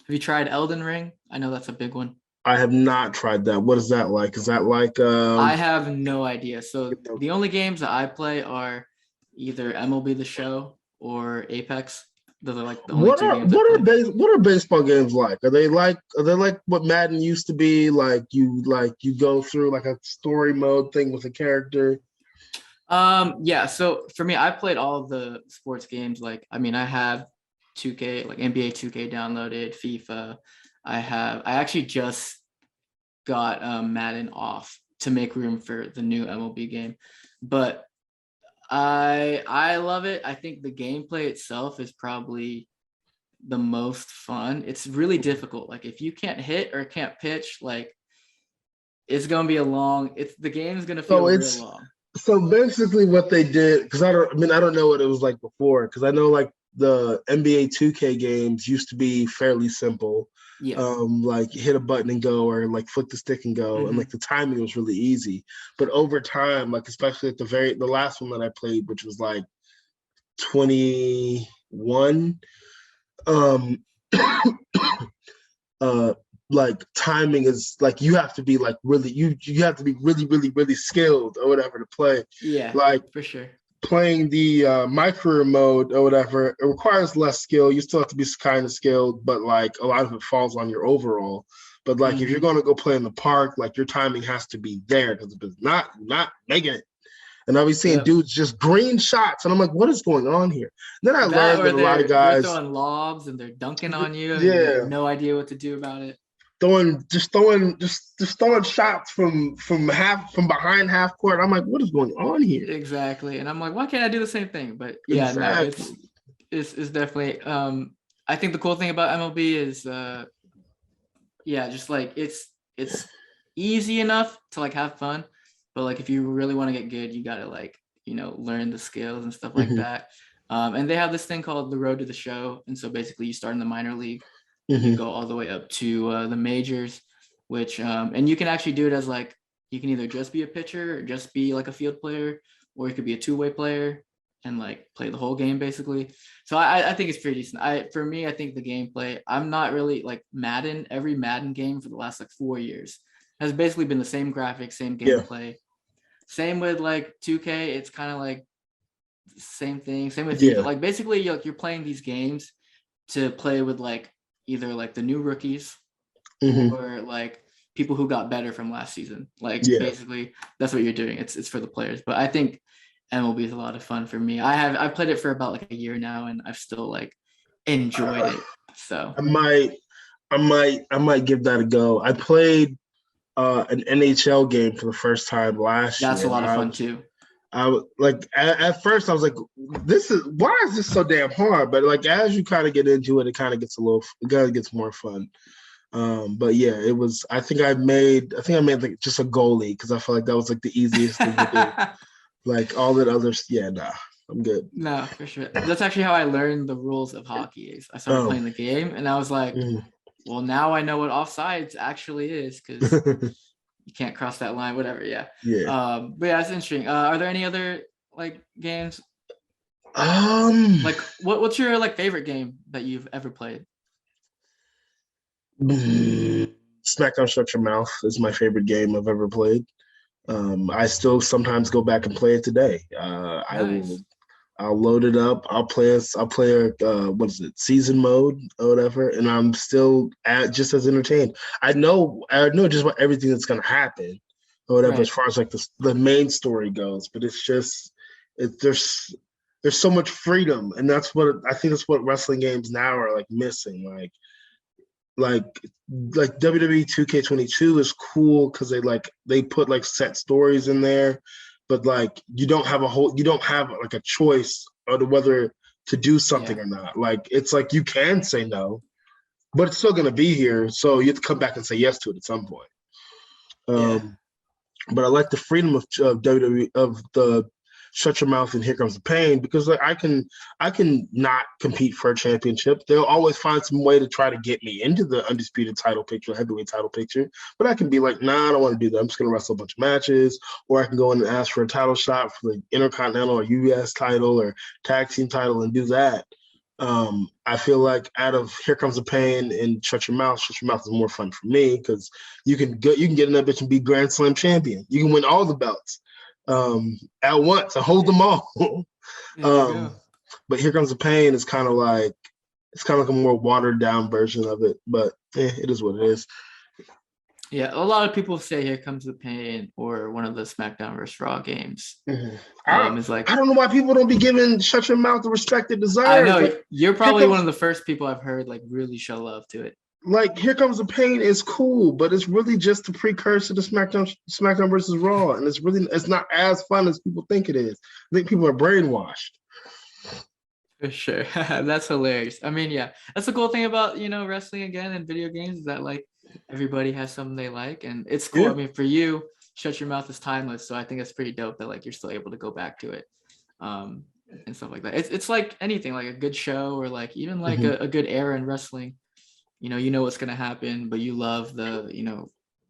Have you tried Elden Ring? I know that's a big one. I have not tried that. What is that like? Is that like I have no idea. So the only games that I play are either MLB The Show or Apex. Those are like the only two games I play. What are baseball games like? Are they like what Madden used to be? Like you go through like a story mode thing with a character? Yeah, so for me, I played all of the sports games. Like, I mean, I have 2K, like NBA 2K downloaded, FIFA. I actually just got Madden off to make room for the new MLB game. But I love it. I think the gameplay itself is probably the most fun. It's really difficult. Like if you can't hit or can't pitch, like it's gonna be the game's gonna feel real long. So basically what they did, because I don't know what it was like before, because I know like the NBA 2K games used to be fairly simple. Yeah. Like hit a button and go, or like flick the stick and go, and like the timing was really easy. But over time, like especially at the last one that I played, which was like 21, like timing is like you have to be like really you have to be really skilled or whatever to play. Yeah, Like for sure. playing the my career mode or whatever, it requires less skill. You still have to be kind of skilled, but like a lot of it falls on your overall. But like if you're going to go play in the park, like your timing has to be there because if it's not making it. And I'll be seeing dudes just green shots, and I'm like, what is going on here? And then I That learned or that a lot of they're guys, throwing lobs and they're dunking on you and you have yeah, no idea what to do about it. throwing shots from behind half court. I'm like, what is going on here? Exactly. And I'm like, why can't I do the same thing? But yeah, no, Exactly. it's definitely I think the cool thing about MLB is yeah, just like it's easy enough to like have fun, but like if you really want to get good, you gotta like, learn the skills and stuff like that. And they have this thing called the road to the show. And so basically you start in the minor league and you go all the way up to the majors, which and you can actually do it as like you can either just be a pitcher or just be like a field player, or you could be a two-way player and like play the whole game basically. So I think it's pretty decent. For me, I think the gameplay, I'm not really like Madden. Every Madden game for the last like 4 years has basically been the same graphics, same gameplay. Same with like 2K, it's kind of like same thing. Same with FIFA. Like basically you're playing these games to play with like either like the new rookies or like people who got better from last season. Like basically that's what you're doing. It's for the players. But I think MLB is a lot of fun for me. I've played it for about like a year now and I've still like enjoyed it. So I might give that a go. I played an NHL game for the first time last year. That's a lot of fun too. I was like at first I was like, why is this so damn hard? But like as you kind of get into it, it kind of gets more fun. But yeah, it was. I think I made like just a goalie because I felt like that was like the easiest thing to do. Like all that others, I'm good. No, for sure. That's actually how I learned the rules of hockey. I started playing the game and I was like, well, now I know what offsides actually is because you can't cross that line, whatever. Yeah. But yeah, it's interesting. Are there any other like games? Like what's your like favorite game that you've ever played? SmackDown Shut Your Mouth is my favorite game I've ever played. I still sometimes go back and play it today. Nice. I'll load it up. I'll play what is it, season mode or whatever, and I'm still just as entertained. I know just about everything that's gonna happen or whatever as far as like the main story goes, but it's just there's so much freedom, and that's what I think that's what wrestling games now are like missing. Like WWE 2K22 is cool because they put like set stories in there, but like you don't have like a choice on whether to do something or not. Like it's like you can say no, but it's still gonna be here, so you have to come back and say yes to it at some point. But I like the freedom of WWE of the Shut Your Mouth and Here Comes the Pain because like I can not compete for a championship. They'll always find some way to try to get me into the undisputed title picture, heavyweight title picture. But I can be like, nah, I don't want to do that. I'm just gonna wrestle a bunch of matches, or I can go in and ask for a title shot for the Intercontinental or US title or tag team title and do that. I feel like out of Here Comes the Pain and Shut Your Mouth is more fun for me because you can get in that bitch and be Grand Slam champion. You can win all the belts at once and hold them all. But Here Comes the Pain is kind of like a more watered down version of it, but it is what it is. Yeah, a lot of people say Here Comes the Pain or one of the SmackDown vs. Raw games. Is like I don't know why people don't be giving Shut Your Mouth the respect it deserves. I know you're probably one of the first people I've heard like really show love to it. Like Here Comes the Pain is cool, but it's really just a precursor to SmackDown versus Raw, and it's not as fun as people think it is. I think people are brainwashed. For sure. That's hilarious. I mean, yeah, that's the cool thing about wrestling again and video games is that like everybody has something they like, and it's cool. I mean, for you, Shut Your Mouth is timeless, so I think it's pretty dope that like you're still able to go back to it, and stuff like that. It's like anything, like a good show or like even like a good era in wrestling. You know what's gonna happen, but you love the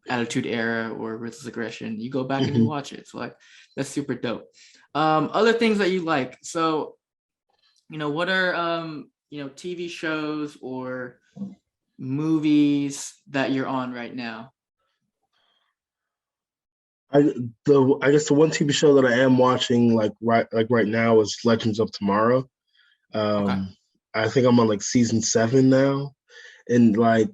Attitude Era or Ruthless Aggression. You go back and you watch it. So like that's super dope. Other things that you like. So, what are TV shows or movies that you're on right now? I guess the one TV show that I am watching right now is Legends of Tomorrow. Okay. I think I'm on like season 7 now, and like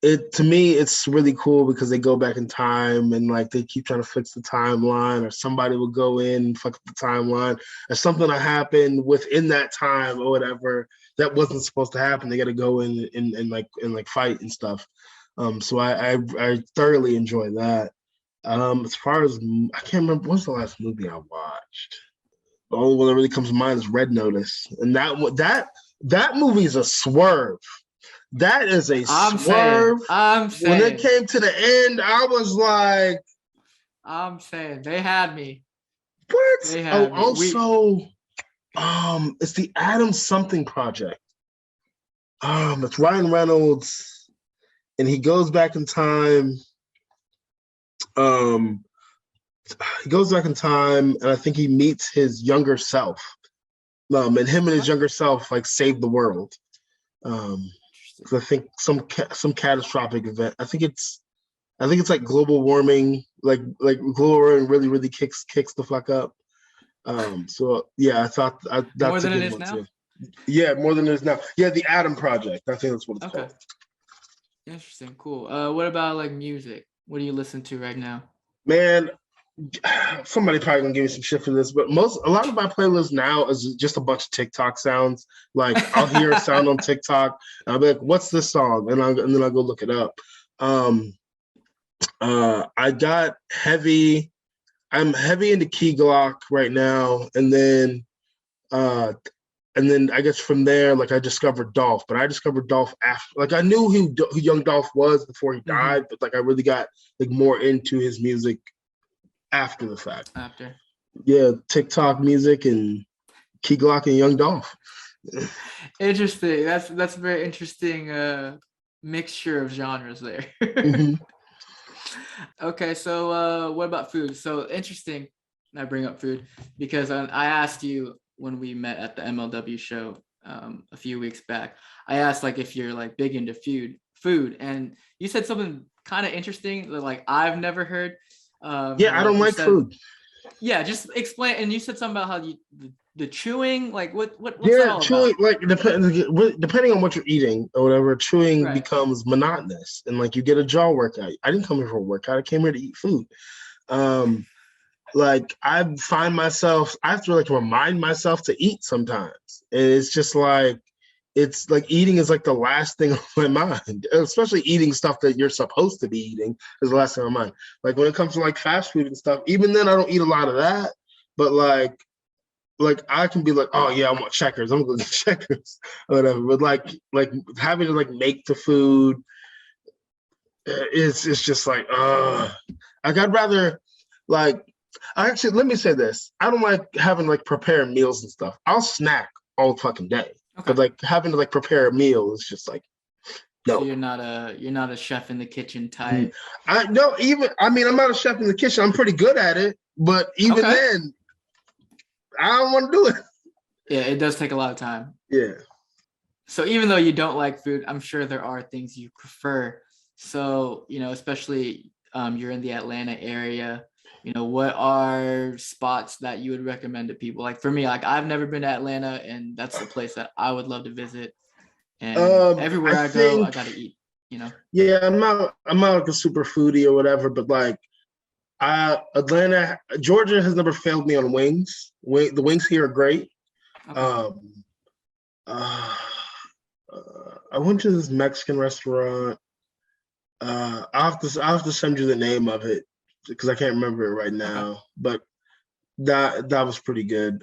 it to me, it's really cool because they go back in time and like they keep trying to fix the timeline, or somebody will go in and fuck up the timeline, or something that happened within that time or whatever that wasn't supposed to happen. They got to go in and fight and stuff. So I thoroughly enjoy that. As far as I can't remember what's the last movie I watched. The only one that really comes to mind is Red Notice, and that movie is a swerve. That is a swerve. I'm When it saying, came to the end, I was like, they had me. "What?" They Oh, had me. also, it's the Adam Something Project. It's Ryan Reynolds, and he goes back in time. Um, he goes back in time, and I think he meets his younger self. And him and his younger self like save the world. Because I think some catastrophic event. I think it's like global warming, like global warming really kicks the fuck up. So yeah, I thought More that's a than it good is one now. too. Yeah, more than it is now. Yeah, the Atom Project. I think that's what it's Okay. called. Interesting. Cool. What about like music? What do you listen to right now? Man, somebody probably gonna give me some shit for this, but a lot of my playlist now is just a bunch of TikTok sounds. Like I'll hear a sound on TikTok, and I'll be like, "What's this song?" And then I'll go look it up. I got heavy. I'm heavy into Key Glock right now, uh, and then I guess from there, like I discovered Dolph, but I discovered Dolph after. Like I knew who Young Dolph was before he Mhm. died, but like I really got like more into his music after the fact. After. Yeah, TikTok music and Key Glock and Young Dolph. Interesting. That's a very interesting mixture of genres there. Mm-hmm. Okay, so what about food? So interesting. I bring up food because I asked you when we met at the MLW show a few weeks back. I asked like if you're like big into food, and you said something kind of interesting that like I've never heard. Yeah, I don't You like said, food. yeah, just explain. And you said something about how the chewing, like what's that Yeah, all chewing about? like depending on what you're eating or whatever, chewing Right. becomes monotonous, and like you get a jaw workout. I didn't come here for a workout. I came here to eat food. Um, like I find myself, I have to like remind myself to eat sometimes, and it's like eating is like the last thing on my mind, especially eating stuff that you're supposed to be eating is the last thing on my mind. Like when it comes to like fast food and stuff, even then I don't eat a lot of that, but like I can be like, oh yeah, I want checkers. I'm gonna go get checkers or whatever. But like having to like make the food it's just like like I'd rather like I actually let me say this. I don't like having like prepared meals and stuff. I'll snack all fucking day. Okay. But like having to like prepare a meal is just like So no. you're not a chef in the kitchen Mm. type. I no even I mean I'm not a chef in the kitchen. I'm pretty good at it, but even Okay. then I don't want to do it. Yeah, it does take a lot of time. Yeah. So even though you don't like food, I'm sure there are things you prefer. So, especially you're in the Atlanta area, what are spots that you would recommend to people? Like for me, like I've never been to Atlanta, and that's the place that I would love to visit. And I everywhere I go, I think gotta eat. yeah, I'm not like a super foodie or whatever, but like Atlanta, Georgia has never failed me on wings. The wings here are great. Okay. Um, uh, I went to this Mexican restaurant. I'll have to send you the name of it because I can't remember it right Okay. now. But that was pretty good.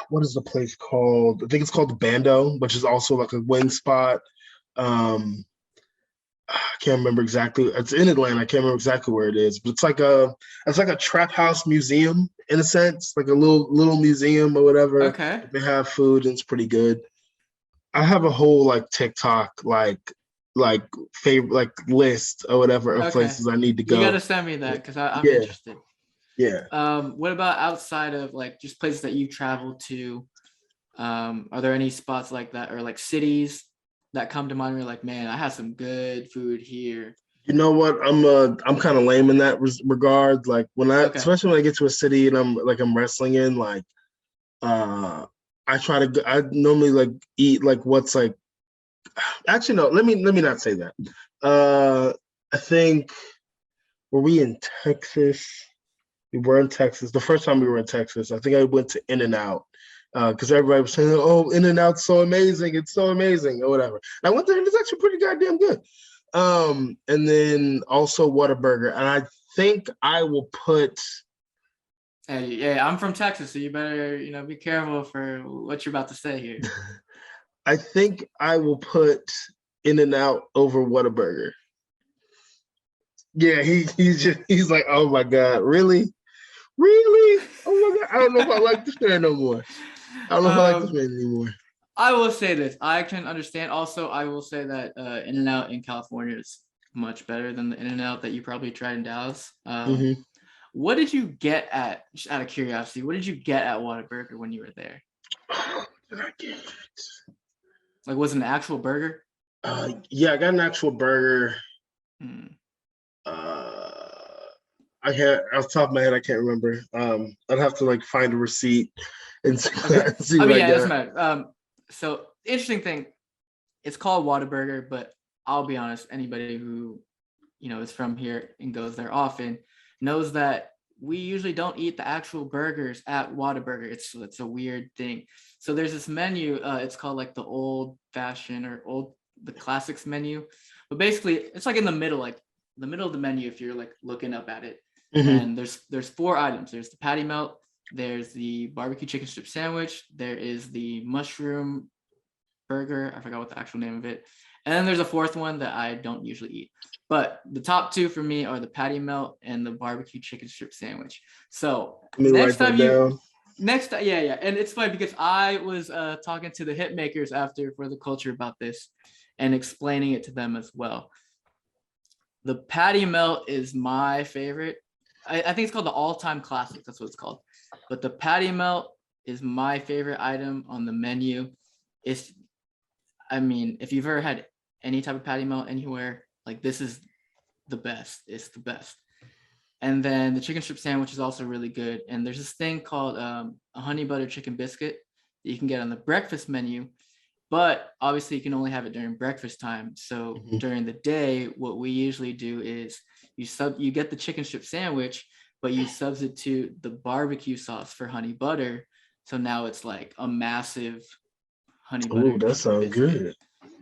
What is the place called? I think it's called the Bando, which is also like a wing spot. Um, I can't remember exactly. It's in Atlanta. I can't remember exactly where it is, but it's like a trap house museum in a sense, like a little museum or whatever. Okay. They have food and it's pretty good. I have a whole like TikTok like favorite like list or whatever of Okay. places I need to You go. gotta send me that because I'm Yeah, interested. yeah. What about outside of like just places that you travel to? Are there any spots like that or like cities that come to mind where you're like, man, I had some good food here? You know what? I'm kind of lame in that regard. Like Okay. especially when I get to a city and I'm wrestling in, like uh I normally like eat like what's like. Actually, no. Let me not say that. I think were we in Texas? We were in Texas. The first time we were in Texas, I think I went to In-N-Out because everybody was saying, "Oh, In-N-Out's so amazing! It's so amazing!" or whatever. And I went there and it's actually pretty goddamn good. And then also Whataburger, and I think I will put. Hey, yeah, I'm from Texas, so you better, be careful for what you're about to say here. I think I will put In-N-Out over Whataburger. Yeah, he's like, oh my god, really? Really? Oh my god, I don't know if I like this man no more. I don't know if I like this man anymore. I will say this. I can understand. Also, I will say that In-N-Out in California is much better than the In-N-Out that you probably tried in Dallas. Mm-hmm. What did you get just out of curiosity, what did you get at Whataburger when you were there? What did I get? Like, was it an actual burger? Yeah, I got an actual burger. I can't, off the top of my head, I can't remember. I'd have to like find a receipt and see, Okay. see I what mean, I yeah, it doesn't got. matter. So interesting thing, it's called Whataburger, but I'll be honest, anybody who, is from here and goes there often knows that we usually don't eat the actual burgers at Whataburger. It's a weird thing. So there's this menu, it's called like the old fashioned or the classics menu. But basically it's like in the middle, like the middle of the menu if you're like looking up at it. Mm-hmm. And there's 4 items. There's the patty melt, there's the barbecue chicken strip sandwich, there is the mushroom burger. I forgot what the actual name of it. And then there's a 4th one that I don't usually eat. But the top 2 for me are the patty melt and the barbecue chicken strip sandwich. So Let me write that down. yeah. And it's funny because I was talking to the hit makers after For the Culture about this and explaining it to them as well. The patty melt is my favorite. I think it's called the all-time classic. That's what it's called. But the patty melt is my favorite item on the menu. If you've ever had any type of patty melt anywhere, like this is the best. It's the best. And then the chicken strip sandwich is also really good. And there's this thing called a honey butter chicken biscuit that you can get on the breakfast menu. But obviously you can only have it during breakfast time. So during the day, what we usually do is you get the chicken strip sandwich, but you substitute the barbecue sauce for honey butter. So now it's like a massive honey butter. Oh, that sounds good.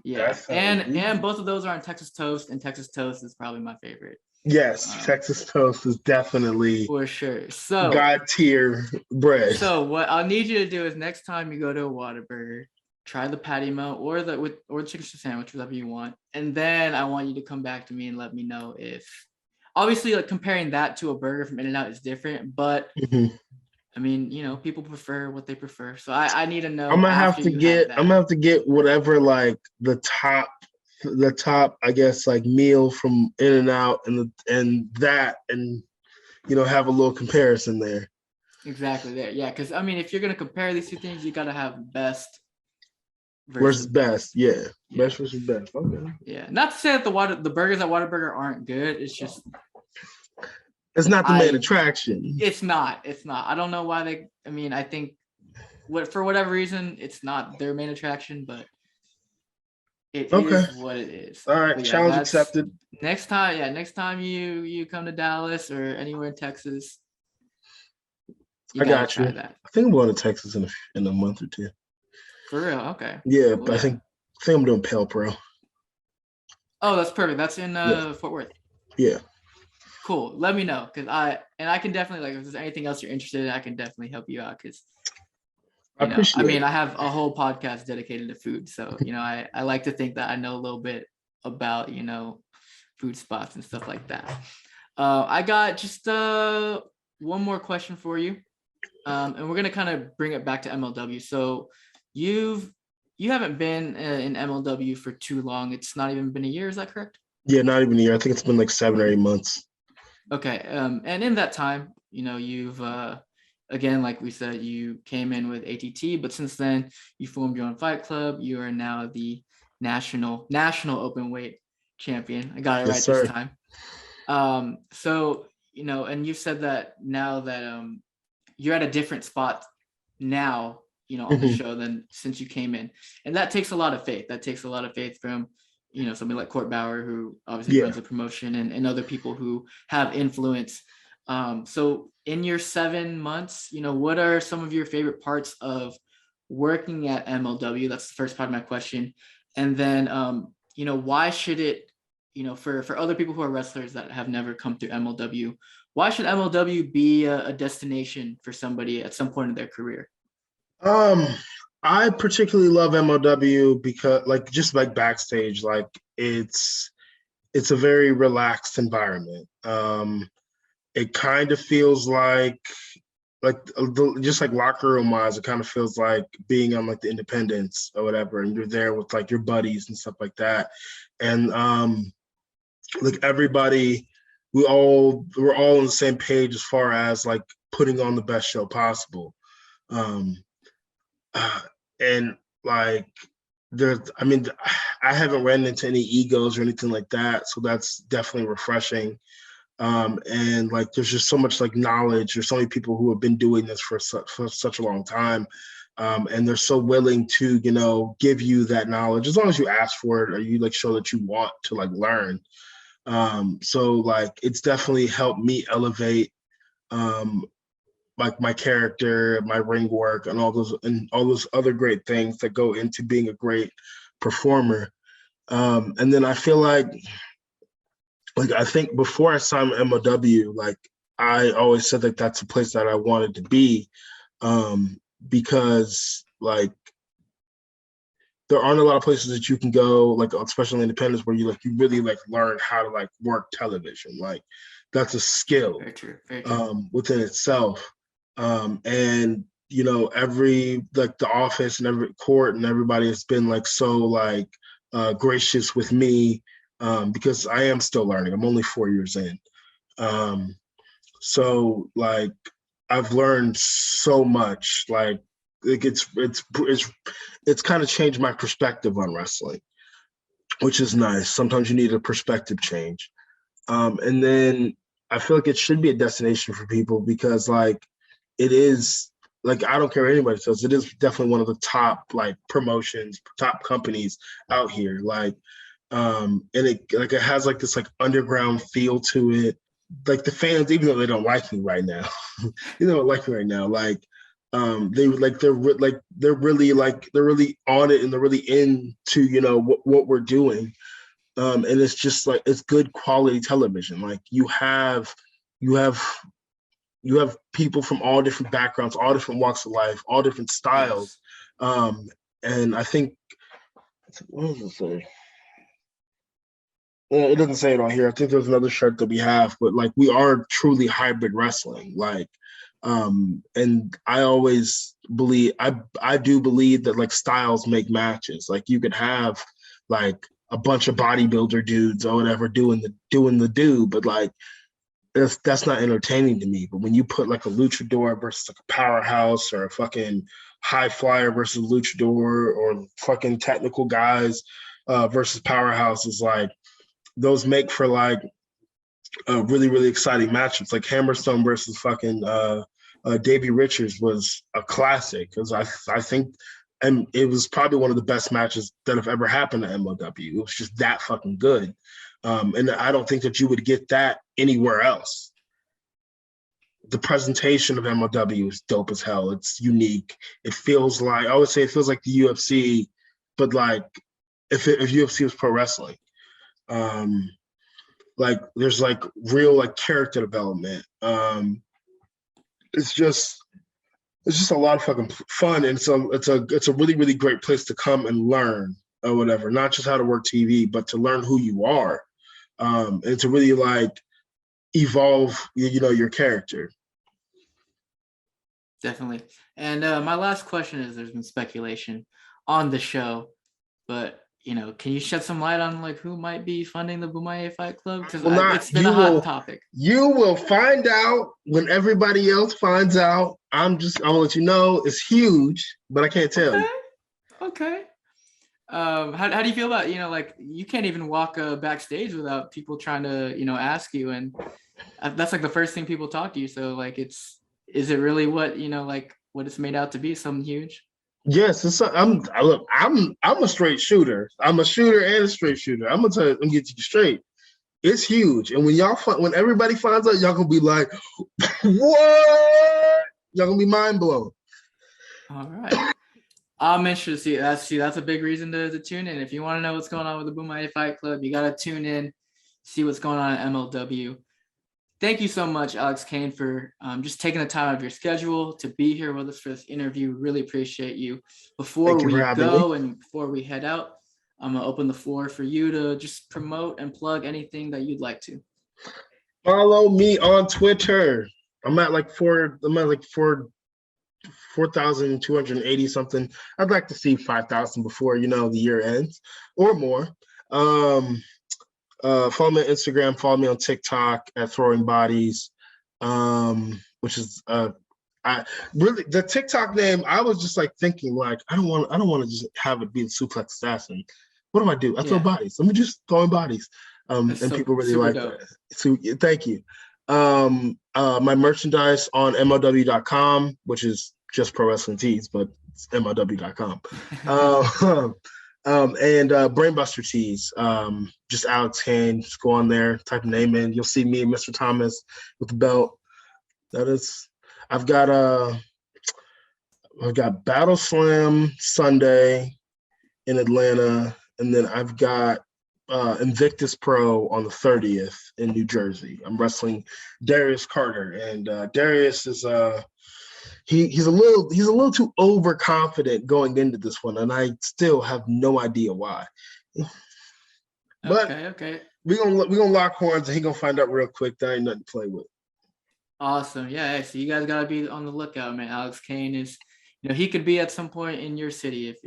Yeah. And both of those are on Texas toast, and Texas toast is probably my favorite. Yes, Texas toast is definitely for sure. So God tier bread. So what I'll need you to do is next time you go to a Whataburger, try the patty melt or the chicken strip sandwich, whatever you want. And then I want you to come back to me and let me know if obviously like comparing that to a burger from In-N-Out is different, but I mean, people prefer what they prefer. So I need to know. I'm gonna have to get whatever like the top, I guess, like meal from In-N-Out and have a little comparison there. Exactly there. Yeah, because I mean if you're gonna compare these 2 things, you gotta have best versus best. Yeah. Best versus best. Okay. Yeah. Not to say that the burgers at Whataburger aren't good. It's just it's not the main attraction. It's not. I don't know why I think for whatever reason, it's not their main attraction, but it is what it is. All right, challenge accepted. Next time you come to Dallas or anywhere in Texas, I got you. That. I think I'm going to Texas in a month or 2. For real? Okay. Yeah, cool. But I think I'm doing Pale Pro. Oh, that's perfect. That's in Fort Worth. Yeah. Cool. Let me know because I can definitely if there's anything else you're interested in, I can definitely help you out because I have a whole podcast dedicated to food, so I like to think that I know a little bit about food spots and stuff like that. I got just one more question for you. And we're gonna kind of bring it back to MLW. So you haven't been in MLW for too long. It's not even been a year. Is that correct? Yeah, not even a year. I think it's been like 7 or 8 months. Okay. And in that time, you've again, like we said, you came in with ATT, but since then you formed your own fight club. You are now the national open weight champion. I got it Yes, right this sir. time. So, and you said that now that you're at a different spot now, on the show than since you came in. And that takes a lot of faith. That takes a lot of faith from, somebody like Court Bauer, who obviously runs a promotion, and other people who have influence. So in your 7 months, what are some of your favorite parts of working at MLW? That's the first part of my question. And then, why should it, for other people who are wrestlers that have never come through MLW, why should MLW be a destination for somebody at some point in their career? I particularly love MLW because, like, just like backstage, like it's a very relaxed environment. It kind of feels like just like locker room wise, it kind of feels like being on like the Independence or whatever, and you're there with like your buddies and stuff like that, and like everybody, we're all on the same page as far as like putting on the best show possible. And like I haven't ran into any egos or anything like that, so that's definitely refreshing. And like there's just so much like knowledge. There's so many people who have been doing this for such a long time, and they're so willing to give you that knowledge as long as you ask for it or you like show that you want to like learn. So like it's definitely helped me elevate like my character, my ring work, and all those other great things that go into being a great performer. And then I feel like I think before I signed with MLW, like I always said that that's a place that I wanted to be, because like there aren't a lot of places that you can go, like especially independents, where you really like learn how to like work television. Like that's a skill. Very true. Very true. Within itself. And every like the office and every court and everybody has been like so like gracious with me, because I am still learning. I'm only 4 years in. So like I've learned so much. Like it's kind of changed my perspective on wrestling, which is nice. Sometimes you need a perspective change. And then I feel like it should be a destination for people because like it is, like, I don't care what anybody says, it is definitely one of the top like promotions, top companies out here. Like, and it has like this like underground feel to it. Like the fans, even though they don't like me right now, they don't like me right now. Like, they're really on it and they're really into what we're doing. And it's just like it's good quality television. Like you have people from all different backgrounds, all different walks of life, all different styles. Yes. And I think, what does it say? Yeah, it doesn't say it on here. I think there's another shirt that we have, but like we are truly hybrid wrestling. Like, and I always believe, I do believe that like styles make matches. Like you could have like a bunch of bodybuilder dudes or whatever doing the do, but like that's not entertaining to me. But when you put like a luchador versus like a powerhouse or a fucking high flyer versus luchador or fucking technical guys versus powerhouses, like those make for like really, really exciting matches. Like Hammerstone versus fucking Davey Richards was a classic because I think, and it was probably one of the best matches that have ever happened to MLW. It was just that fucking good. And I don't think that you would get that anywhere else. The presentation of MLW is dope as hell. It's unique. It feels like, I always say it feels like the UFC, but like if UFC was pro wrestling. Like there's like real like character development. It's just a lot of fucking fun, and it's a really, really great place to come and learn or whatever. Not just how to work TV, but to learn who you are, and to really like evolve, your character. Definitely. And my last question is: there's been speculation on the show, but can you shed some light on like who might be funding the Bomaye Fight Club? Because it's been a hot topic. You will find out when everybody else finds out. I'm gonna let you know it's huge, but I can't tell you. Okay. How do you feel about, like you can't even walk backstage without people trying to, ask you, and that's like the first thing people talk to you. So like, is it really what, like what it's made out to be, something huge? Yes, look, I'm a straight shooter. I'm a shooter and a straight shooter. I'm gonna tell you, I'm gonna get you straight. It's huge, and when everybody finds out, y'all gonna be like, "What?" Y'all gonna be mind blown. All right. I'm interested to see. That's a big reason to tune in. If you want to know what's going on with the Bomaye Fight Club, you gotta tune in, see what's going on at MLW. Thank you so much, Alex Kane, for just taking the time out of your schedule to be here with us for this interview. Really appreciate you. Before Thank you for we having me. go and before we head out, I'm gonna open the floor for you to just promote and plug anything that you'd like to. Follow me on Twitter. I'm at like 4,280 something. I'd like to see 5,000 before the year ends or more. Follow me on Instagram. Follow me on TikTok at Throwing Bodies, which is I really the TikTok name. I was just like thinking like I don't want to just have it be the Suplex Assassin. What do I do? I throw bodies. Let me just throw bodies. That's And so people really super like dope. that. So thank you. My merchandise on MLW.com, which is just pro wrestling tees, but it's MLW.com. And Brainbuster tees. Just Alex Kane. Just go on there, type a name in. You'll see me, Mr. Thomas, with the belt. That is. I've got Battle Slam Sunday in Atlanta, and then I've got Invictus Pro on the 30th in New Jersey. I'm wrestling Darius Carter, and Darius is he's a little too overconfident going into this one, and I still have no idea why. But Okay. we gonna lock horns, and he gonna find out real quick that ain't nothing to play with. Awesome. Yeah. So you guys gotta be on the lookout, man. Alex Kane is, he could be at some point in your city if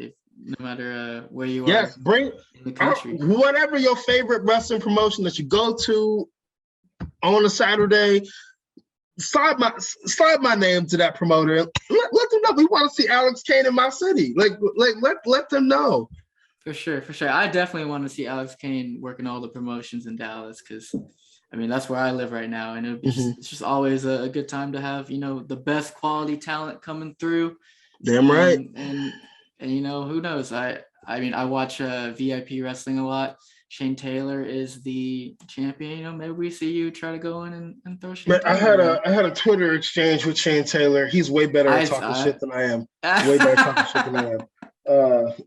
no matter where you Yes, are bring in the country. whatever your favorite wrestling promotion that you go to on a Saturday. Slide my name to that promoter. Let them know we want to see Alex Kane in my city. Let them know. For sure. I definitely want to see Alex Kane working all the promotions in Dallas because, I mean, that's where I live right now, and it's just always a good time to have the best quality talent coming through. Damn right. And who knows? I mean, I watch VIP wrestling a lot. Shane Taylor is the champion. Maybe we see you try to go in and throw Shane Taylor. I had a Twitter exchange with Shane Taylor. He's way better at talking shit than I am. Way better at talking shit than I am.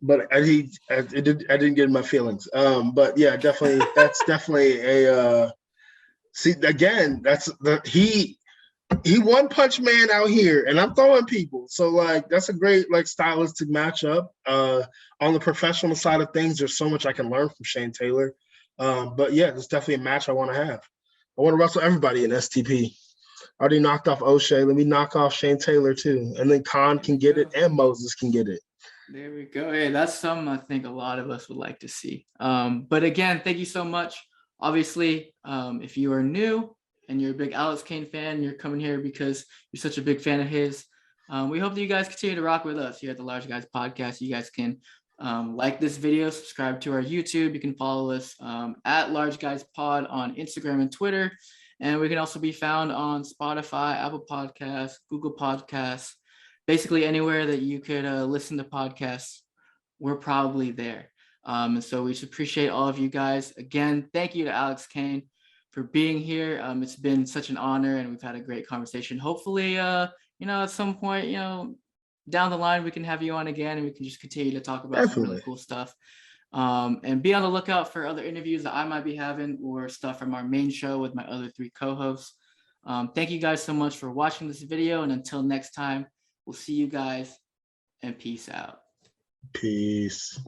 But I didn't get in my feelings. But yeah, definitely that's definitely a see again, he one punch man out here, and I'm throwing people. So like that's a great like stylistic matchup. On the professional side of things, there's so much I can learn from Shane Taylor. But yeah, it's definitely a match I want to have. I want to wrestle everybody in STP. I already knocked off O'Shea. Let me knock off Shane Taylor too. And then Khan can get it and Moses can get it. There we go. Hey, that's something I think a lot of us would like to see. But again, thank you so much. Obviously, if you are new and you're a big Alex Kane fan, you're coming here because you're such a big fan of his. We hope that you guys continue to rock with us here at the Large Guys Podcast. You guys can like this video, subscribe to our YouTube. You can follow us at Large Guys Pod on Instagram and Twitter. And we can also be found on Spotify, Apple Podcasts, Google Podcasts, basically anywhere that you could listen to podcasts. We're probably there. And so we should appreciate all of you guys. Again, thank you to Alex Kane for being here. It's been such an honor, and we've had a great conversation. Hopefully, at some point, down the line, we can have you on again, and we can just continue to talk about some really cool stuff. And be on the lookout for other interviews that I might be having or stuff from our main show with my other 3 co-hosts. Thank you guys so much for watching this video, and until next time, we'll see you guys, and peace out. Peace.